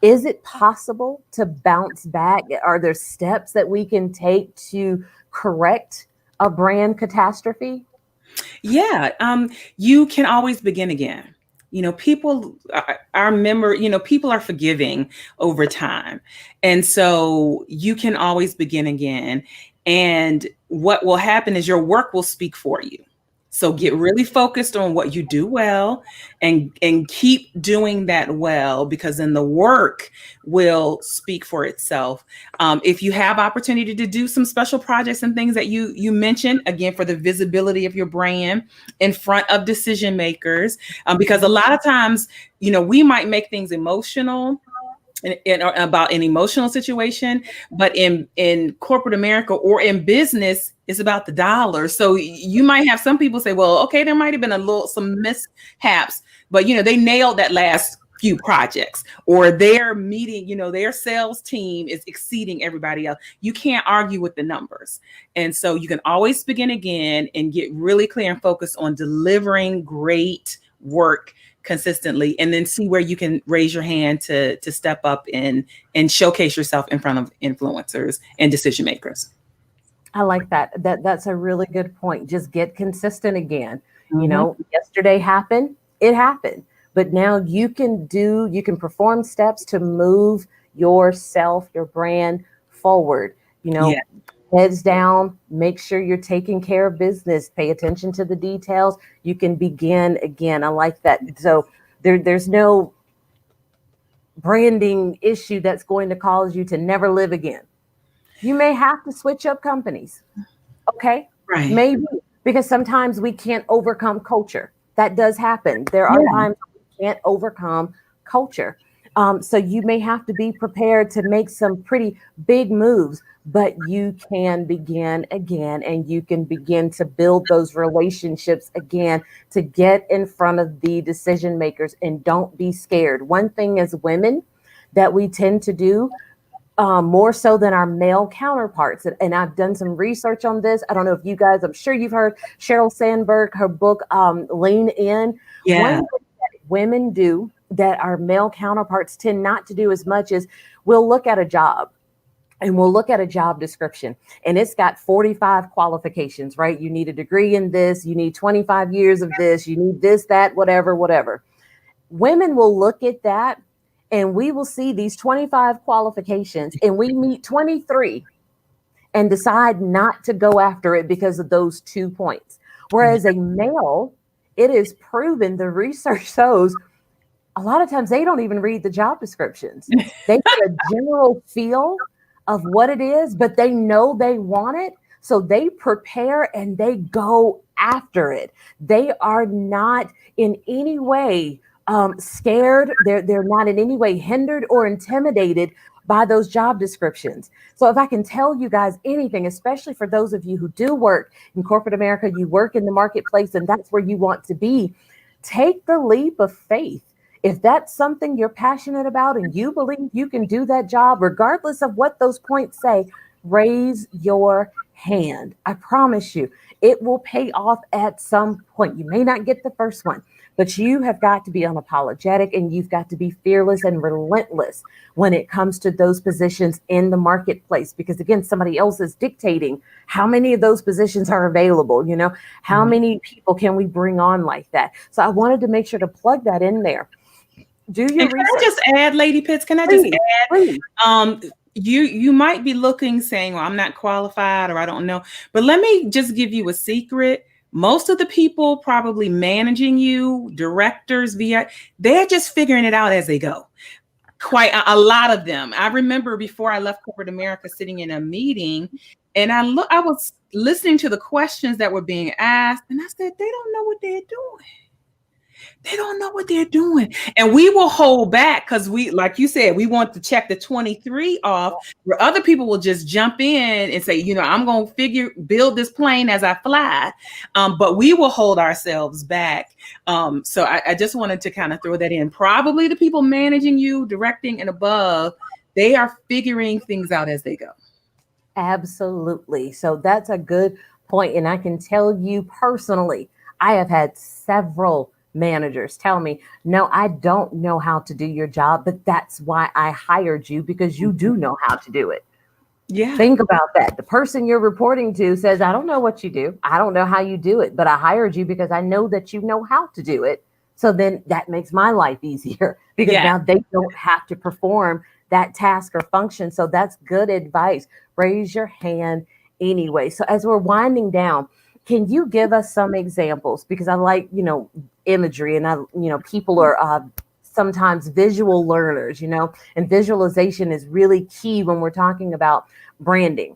Is it possible to bounce back? Are there steps that we can take to correct a brand catastrophe? Yeah, you can always begin again. People, our memory, people are forgiving over time. And so you can always begin again. And what will happen is your work will speak for you. So get really focused on what you do well and keep doing that well, because then the work will speak for itself. If you have opportunity to do some special projects and things that you mentioned, again, for the visibility of your brand in front of decision makers, because a lot of times, we might make things emotional about an emotional situation, but in corporate America or in business, it's about the dollar. So you might have some people say, well, okay, there might have been some mishaps, but they nailed that last few projects, or their meeting, their sales team is exceeding everybody else. You can't argue with the numbers. And so you can always begin again and get really clear and focused on delivering great work consistently, and then see where you can raise your hand to step up and showcase yourself in front of influencers and decision makers. I like that. That's a really good point. Just get consistent again. Yesterday happened, it happened. But now you can perform steps to move yourself, your brand forward. Yeah. Heads down, make sure you're taking care of business, pay attention to the details. You can begin again. I like that. So there's no branding issue that's going to cause you to never live again. You may have to switch up companies. Okay. Right. Maybe, because sometimes we can't overcome culture. That does happen. There are times we can't overcome culture. So you may have to be prepared to make some pretty big moves, but you can begin again, and you can begin to build those relationships again to get in front of the decision makers, and don't be scared. One thing as women that we tend to do, more so than our male counterparts. And I've done some research on this. I don't know if you guys, I'm sure you've heard Sheryl Sandberg, her book, Lean In. Yeah. One thing that women do that our male counterparts tend not to do as much is we'll look at a job. And we'll look at a job description, and it's got 45 qualifications, right? You need a degree in this, you need 25 years of this, you need this, that, whatever. Women will look at that, and we will see these 25 qualifications, and we meet 23 and decide not to go after it because of those 2 points. Whereas a male, it is proven, the research shows, a lot of times they don't even read the job descriptions. They get a general feel of what it is, but they know they want it. So they prepare and they go after it. They are not in any way scared. They're not in any way hindered or intimidated by those job descriptions. So if I can tell you guys anything, especially for those of you who do work in corporate America, you work in the marketplace and that's where you want to be, take the leap of faith. If that's something you're passionate about and you believe you can do that job, regardless of what those points say, raise your hand. I promise you, it will pay off at some point. You may not get the first one, but you have got to be unapologetic, and you've got to be fearless and relentless when it comes to those positions in the marketplace. Because again, somebody else is dictating how many of those positions are available. How many people can we bring on like that? So I wanted to make sure to plug that in there. Do your research. Can I just add, Lady Pitts? Can I just add? Please. You might be looking, saying, well, I'm not qualified, or I don't know. But let me just give you a secret. Most of the people probably managing you, directors, they're just figuring it out as they go. Quite a lot of them. I remember before I left corporate America, sitting in a meeting, and I was listening to the questions that were being asked, and I said, they don't know what they're doing. They don't know what they're doing. And we will hold back because we, like you said, we want to check the 23 off, where other people will just jump in and say, I'm going to build this plane as I fly. But we will hold ourselves back. So I just wanted to kind of throw that in. Probably the people managing you, directing and above, they are figuring things out as they go. Absolutely. So that's a good point. And I can tell you personally, I have had several managers tell me, no, I don't know how to do your job, but that's why I hired you, because you do know how to do it. Yeah. Think about that. The person you're reporting to says, I don't know what you do. I don't know how you do it, but I hired you because I know that you know how to do it. So then that makes my life easier because Yeah. now they don't have to perform that task or function. So that's good advice. Raise your hand anyway. So as we're winding down, can you give us some examples? Because I like, imagery, and people are sometimes visual learners, and visualization is really key when we're talking about branding.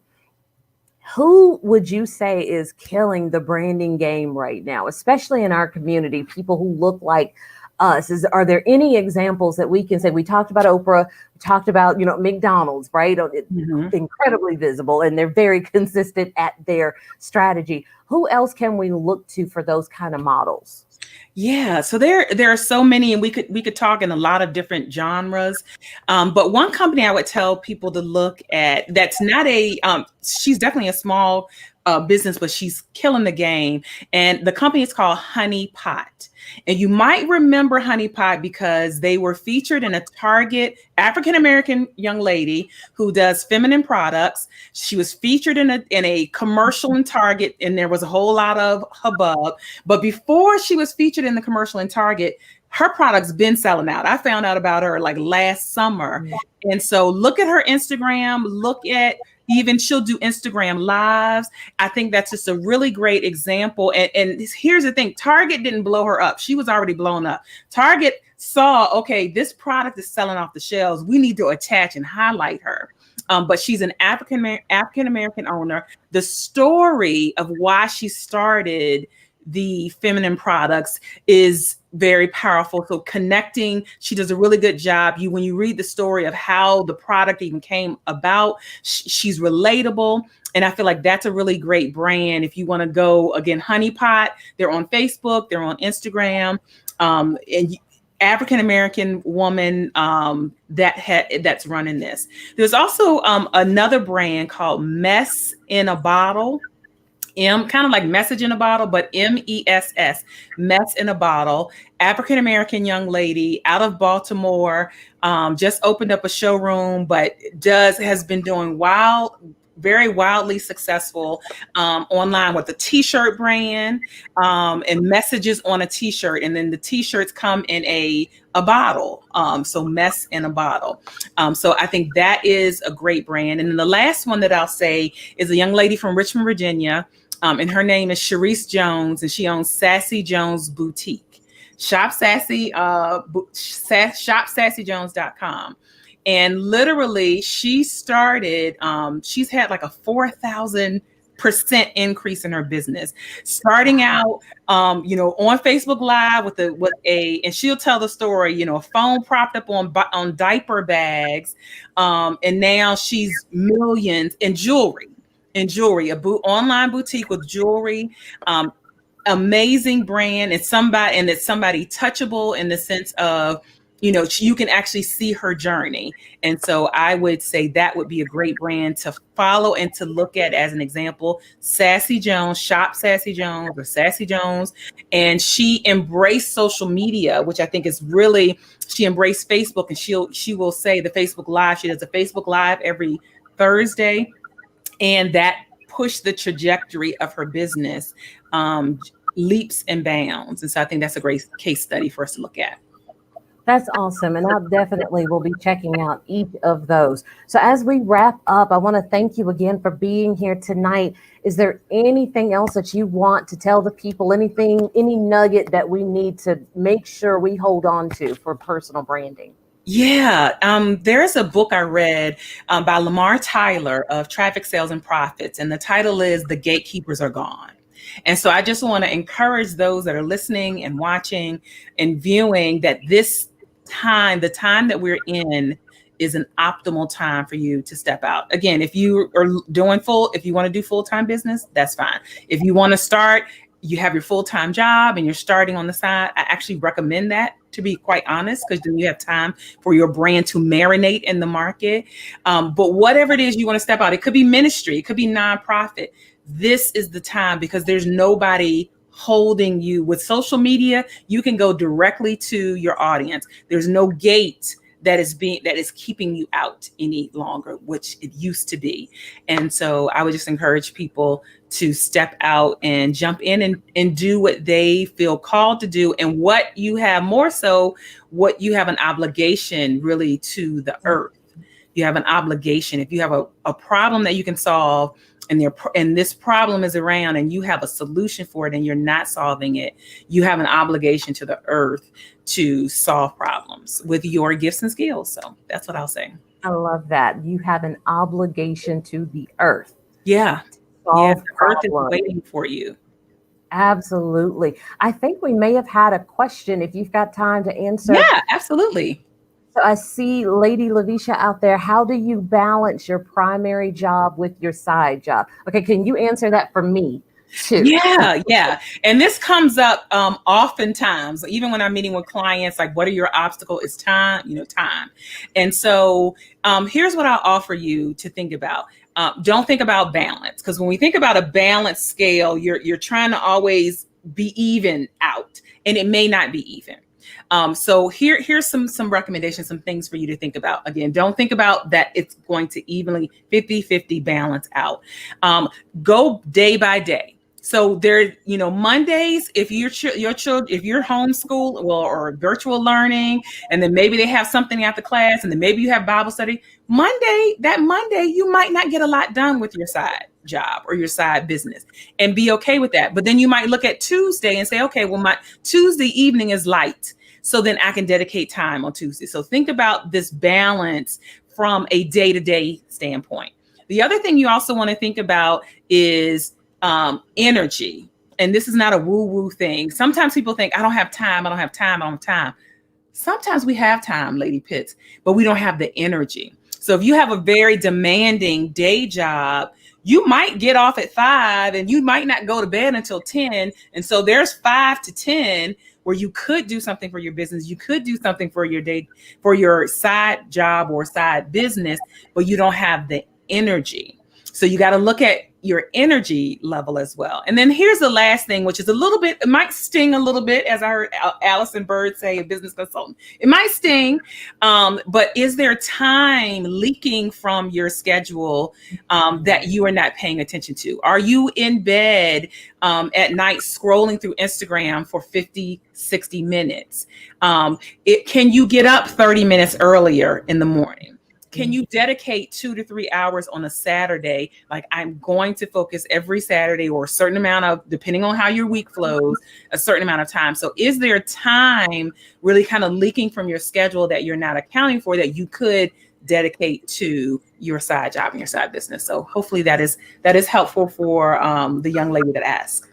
Who would you say is killing the branding game right now, especially in our community, people who look like us? Are there any examples that we can say? We talked about Oprah, we talked about, McDonald's, right? Incredibly visible, and they're very consistent at their strategy. Who else can we look to for those kind of models? Yeah, so there are so many, and we could talk in a lot of different genres. But one company I would tell people to look at, that's not she's definitely a small business, but she's killing the game. And the company is called Honey Pot. And you might remember Honey Pot because they were featured in a Target, African-American young lady who does feminine products. She was featured in a commercial in Target, and there was a whole lot of hubbub. But before she was featured in the commercial in Target, her product's been selling out. I found out about her like last summer. And so look at her Instagram, even she'll do Instagram lives. I think that's just a really great example. And here's the thing, Target didn't blow her up. She was already blown up. Target saw, okay, this product is selling off the shelves. We need to attach and highlight her. But she's an African-American owner. The story of why she started the feminine products is very powerful. So connecting, she does a really good job. When you read the story of how the product even came about, she's relatable. And I feel like that's a really great brand. If you want to go, again, Honey Pot, they're on Facebook, they're on Instagram, and African-American woman that's running this. There's also another brand called Mess in a Bottle. Kind of like message in a bottle, but MESS, Mess in a Bottle. African-American young lady out of Baltimore, just opened up a showroom, but has been doing very wildly successful online with a t-shirt brand and messages on a t-shirt. And then the t-shirts come in a bottle. So Mess in a Bottle. So I think that is a great brand. And then the last one that I'll say is a young lady from Richmond, Virginia. And her name is Sharice Jones, and she owns Sassy Jones Boutique. shopsassyjones.com. And literally she started, she's had like a 4,000% increase in her business, starting out, on Facebook Live and she'll tell the story, a phone propped up on diaper bags. And now she's millions in jewelry, online boutique with jewelry, amazing brand, and it's somebody touchable in the sense of, you can actually see her journey. And so I would say that would be a great brand to follow and to look at as an example. Sassy Jones, Shop Sassy Jones or Sassy Jones. And she embraced social media, which I think is really, she embraced Facebook, and she will say the Facebook Live. She does a Facebook Live every Thursday. And that pushed the trajectory of her business leaps and bounds. And so I think that's a great case study for us to look at. That's awesome. And I definitely will be checking out each of those. So as we wrap up, I want to thank you again for being here tonight. Is there anything else that you want to tell the people, any nugget that we need to make sure we hold on to for personal branding? Yeah, there's a book I read by Lamar Tyler of Traffic Sales and Profits, and the title is The Gatekeepers Are Gone. And so I just want to encourage those that are listening and watching and viewing that the time that we're in is an optimal time for you to step out. Again, if you want to do full-time business, that's fine. If you want to start, you have your full-time job and you're starting on the side, I actually recommend that, to be quite honest, because then you have time for your brand to marinate in the market. But whatever it is you want to step out, it could be ministry, it could be nonprofit. This is the time, because there's nobody holding you. With social media, you can go directly to your audience. There's no gate that is keeping you out any longer, which it used to be. And so I would just encourage people to step out and jump in and do what they feel called to do, and what you have, more so what you have an obligation really to the earth. You have an obligation. If you have a problem that you can solve, and this problem is around, and you have a solution for it and you're not solving it, you have an obligation to the earth to solve problems with your gifts and skills. So that's what I'll say. I love that. You have an obligation to the earth. Yeah. Solve the earth is problems. waiting for you. Absolutely. I think we may have had a question, if you've got time to answer. Yeah, absolutely. So I see Lady Lavisha out there. How do you balance your primary job with your side job? Okay, can you answer that for me too? Yeah. And this comes up oftentimes, even when I'm meeting with clients, like, what are your obstacles? It's time, time. And so here's what I'll offer you to think about. Don't think about balance, because when we think about a balance scale, you're trying to always be even out, and it may not be even. So here's some recommendations, some things for you to think about. Again, don't think about that it's going to evenly 50-50 balance out. Go day by day. So there, Mondays, if your children, if you're homeschool or virtual learning, and then maybe they have something after class, and then maybe you have Bible study, Monday, you might not get a lot done with your side job or your side business, and be okay with that. But then you might look at Tuesday and say, okay, well, my Tuesday evening is light, so then I can dedicate time on Tuesday. So think about this balance from a day-to-day standpoint. The other thing you also want to think about is energy. And this is not a woo-woo thing. Sometimes people think, I don't have time. Sometimes we have time, Lady Pitts, but we don't have the energy. So if you have a very demanding day job, you might get off at 5 and you might not go to bed until 10. And so there's 5 to 10 where you could do something for your business. You could do something for your day, for your side job or side business, but you don't have the energy. So you got to look at your energy level as well. And then here's the last thing, which is it might sting a little bit, as I heard Allison Bird say, a business consultant. It might sting, but is there time leaking from your schedule that you are not paying attention to? Are you in bed at night scrolling through Instagram for 50, 60 minutes? Can you get up 30 minutes earlier in the morning? Can you dedicate 2 to 3 hours on a Saturday? Like, I'm going to focus every Saturday, or a certain amount of, depending on how your week flows, a certain amount of time. So is there time really kind of leaking from your schedule that you're not accounting for, that you could dedicate to your side job and your side business? So hopefully that is helpful for the young lady that asked.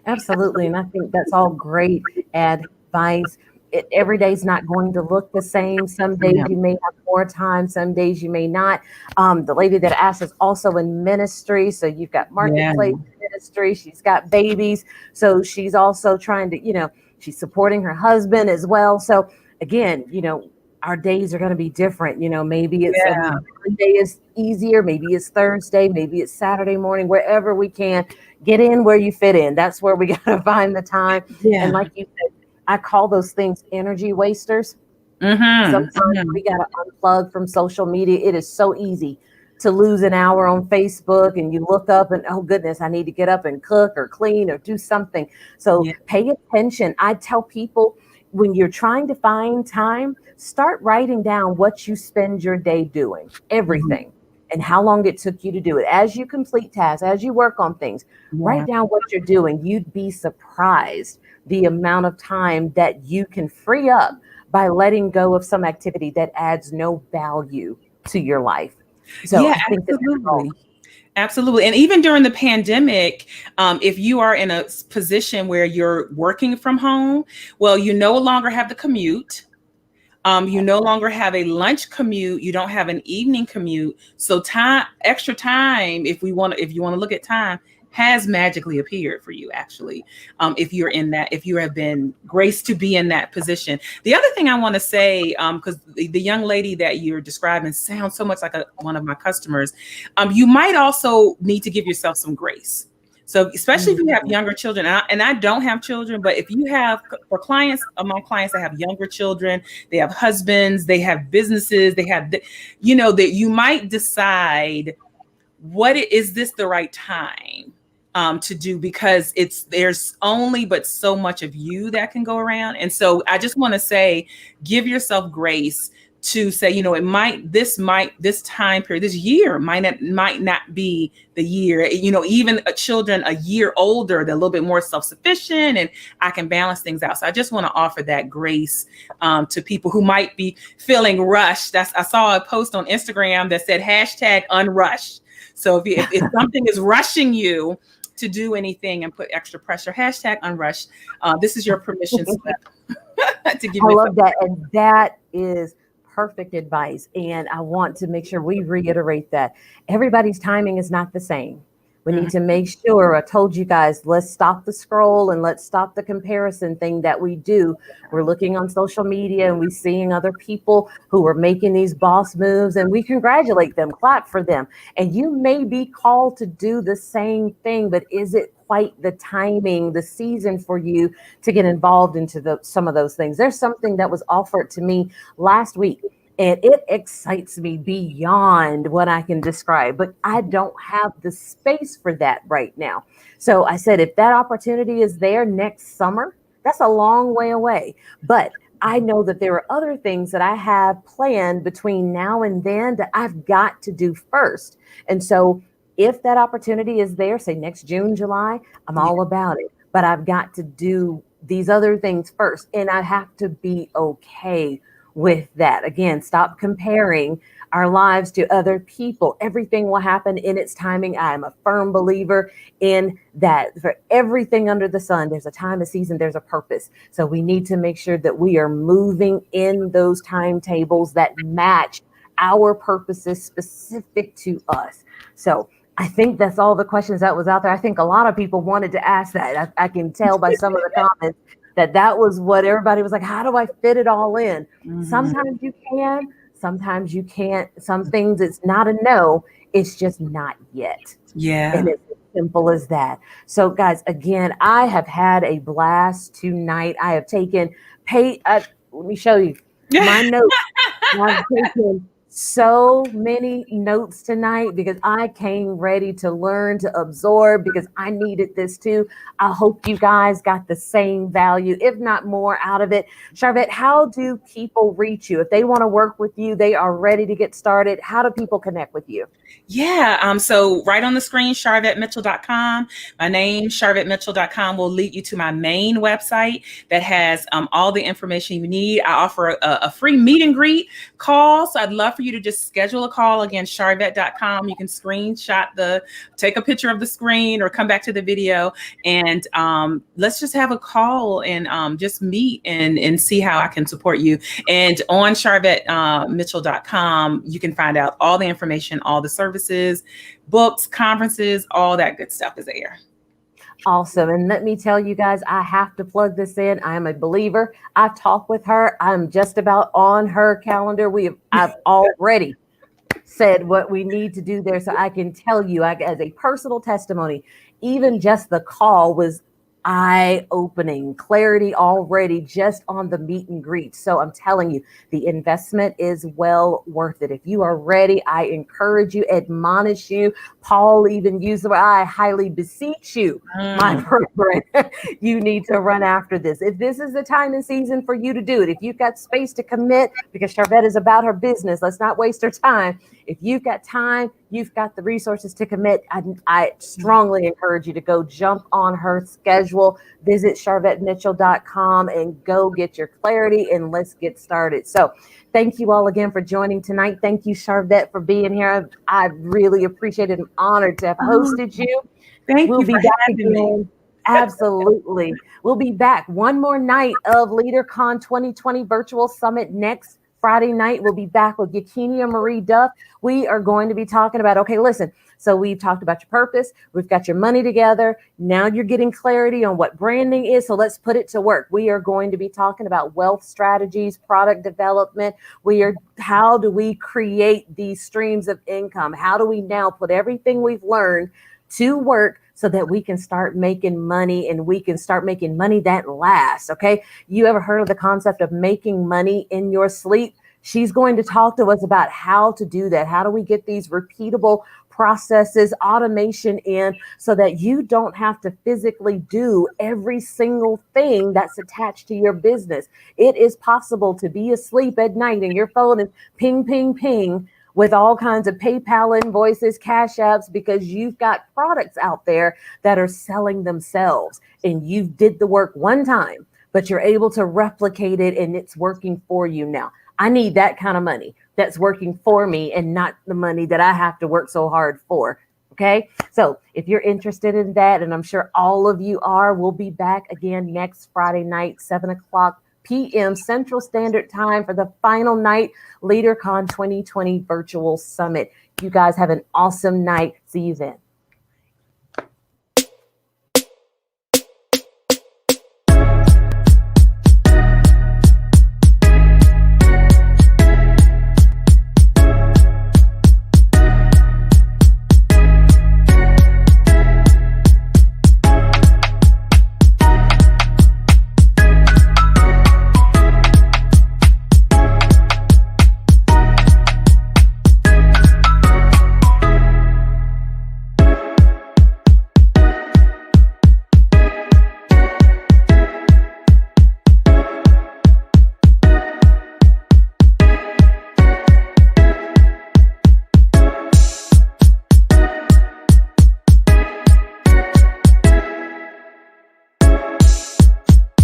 Absolutely. And I think that's all great advice. Every day is not going to look the same. Some days you may have more time, some days you may not. The lady that asked is also in ministry. So you've got marketplace ministry. She's got babies. So she's also trying to, she's supporting her husband as well. So again, our days are going to be different. Maybe it's Monday is easier. Maybe it's Thursday. Maybe it's Saturday morning, wherever we can get in where you fit in. That's where we got to find the time. Yeah. And like you said, I call those things energy wasters. Sometimes we got to unplug from social media. It is so easy to lose an hour on Facebook, and you look up and, oh goodness, I need to get up and cook or clean or do something. So pay attention. I tell people, when you're trying to find time, start writing down what you spend your day doing, everything, and how long it took you to do it. As you complete tasks, as you work on things, write down what you're doing. You'd be surprised the amount of time that you can free up by letting go of some activity that adds no value to your life. So I think absolutely. And even during the pandemic, if you are in a position where you're working from home, well, you no longer have the commute. You no longer have a lunch commute. You don't have an evening commute. So extra time, if you want to look at time, has magically appeared for you, actually, if you have been graced to be in that position. The other thing I want to say, because the young lady that you're describing sounds so much like one of my customers, you might also need to give yourself some grace. So especially if you have younger children, and I don't have children, but if you have, for clients, among clients that have younger children, they have husbands, they have businesses, they have, that you might decide, is this the right time to do? Because there's only but so much of you that can go around. And so I just want to say, give yourself grace to say, this time period, this year might not be the year, even children a year older, they're a little bit more self-sufficient and I can balance things out. So I just want to offer that grace to people who might be feeling rushed. I saw a post on Instagram that said #unrush. So if something is rushing you to do anything and put extra pressure, #unrush. This is your permission slip to give I love that. And that is perfect advice. And I want to make sure we reiterate that everybody's timing is not the same. We need to make sure, I told you guys, let's stop the scroll and let's stop the comparison thing that we do. We're looking on social media and we're seeing other people who are making these boss moves and we congratulate them, clap for them. And you may be called to do the same thing, but is it quite the timing, the season for you to get involved into some of those things? There's something that was offered to me last week and it excites me beyond what I can describe, but I don't have the space for that right now. So I said, if that opportunity is there next summer, that's a long way away. But I know that there are other things that I have planned between now and then that I've got to do first. And so if that opportunity is there, say next June, July, I'm all about it. But I've got to do these other things first. And I have to be okay with that. Again, stop comparing our lives to other people. Everything will happen in its timing. I'm a firm believer in that. For everything under the sun, there's a time, a season, there's a purpose. So we need to make sure that we are moving in those timetables that match our purposes specific to us. So I think that's all the questions that was out there. I think a lot of people wanted to ask that. I can tell by some of the comments that was what everybody was like, how do I fit it all in? Sometimes you can, sometimes you can't. Some things it's not a no, it's just not yet. Yeah. And it's as simple as that. So guys, again, I have had a blast tonight. I have taken, let me show you my notes. I've taken so many notes tonight because I came ready to learn, to absorb, because I needed this too. I hope you guys got the same value, if not more, out of it. Sharvette, how do people reach you? If they want to work with you, they are ready to get started. How do people connect with you? Yeah. So right on the screen, SharvetteMitchell.com. My name, SharvetteMitchell.com, will lead you to my main website that has all the information you need. I offer a free meet and greet call. So I'd love for you to just schedule a call. Again, Sharvette.com. You can take a picture of the screen or come back to the video and let's just have a call and just meet and see how I can support you. And on SharvetteMitchell.com, you can find out all the information, all the services, books, conferences, all that good stuff is there. Awesome. And let me tell you guys, I have to plug this in. I am a believer. I've talked with her. I'm just about on her calendar. I've already said what we need to do there. So I can tell you, as a personal testimony, even just the call was eye-opening, clarity already just on the meet and greet. So I'm telling you, the investment is well worth it. If you are ready, I encourage you, admonish you. Paul even used the word, I highly beseech you, my brethren, you need to run after this. If this is the time and season for you to do it, if you've got space to commit, because Sharvette is about her business, let's not waste her time. If you've got time, you've got the resources to commit, I strongly encourage you to go jump on her schedule, visit SharvetteMitchell.com and go get your clarity and let's get started. So thank you all again for joining tonight. Thank you, Sharvette, for being here. I really appreciate it and honored to have hosted you. Thank you for having me. Absolutely. We'll be back one more night of LeadHerCon2020 Virtual Summit next Friday night. We'll be back with Juarkena Marie Duff. We are going to be talking about, okay, listen, so we've talked about your purpose. We've got your money together. Now you're getting clarity on what branding is. So let's put it to work. We are going to be talking about wealth strategies, product development. How do we create these streams of income? How do we now put everything we've learned to work so that we can start making money, and we can start making money that lasts. Okay. You ever heard of the concept of making money in your sleep? She's going to talk to us about how to do that. How do we get these repeatable processes, automation in, so that you don't have to physically do every single thing that's attached to your business? It is possible to be asleep at night and your phone is ping, ping, ping with all kinds of PayPal invoices, Cash Apps, because you've got products out there that are selling themselves, and you did the work one time, but you're able to replicate it and it's working for you now. I need that kind of money that's working for me and not the money that I have to work so hard for. Okay. So if you're interested in that, and I'm sure all of you are, we'll be back again next Friday night, 7:00 p.m. Central Standard Time for the final night LeadHerCon 2020 virtual summit. You guys have an awesome night. See you then.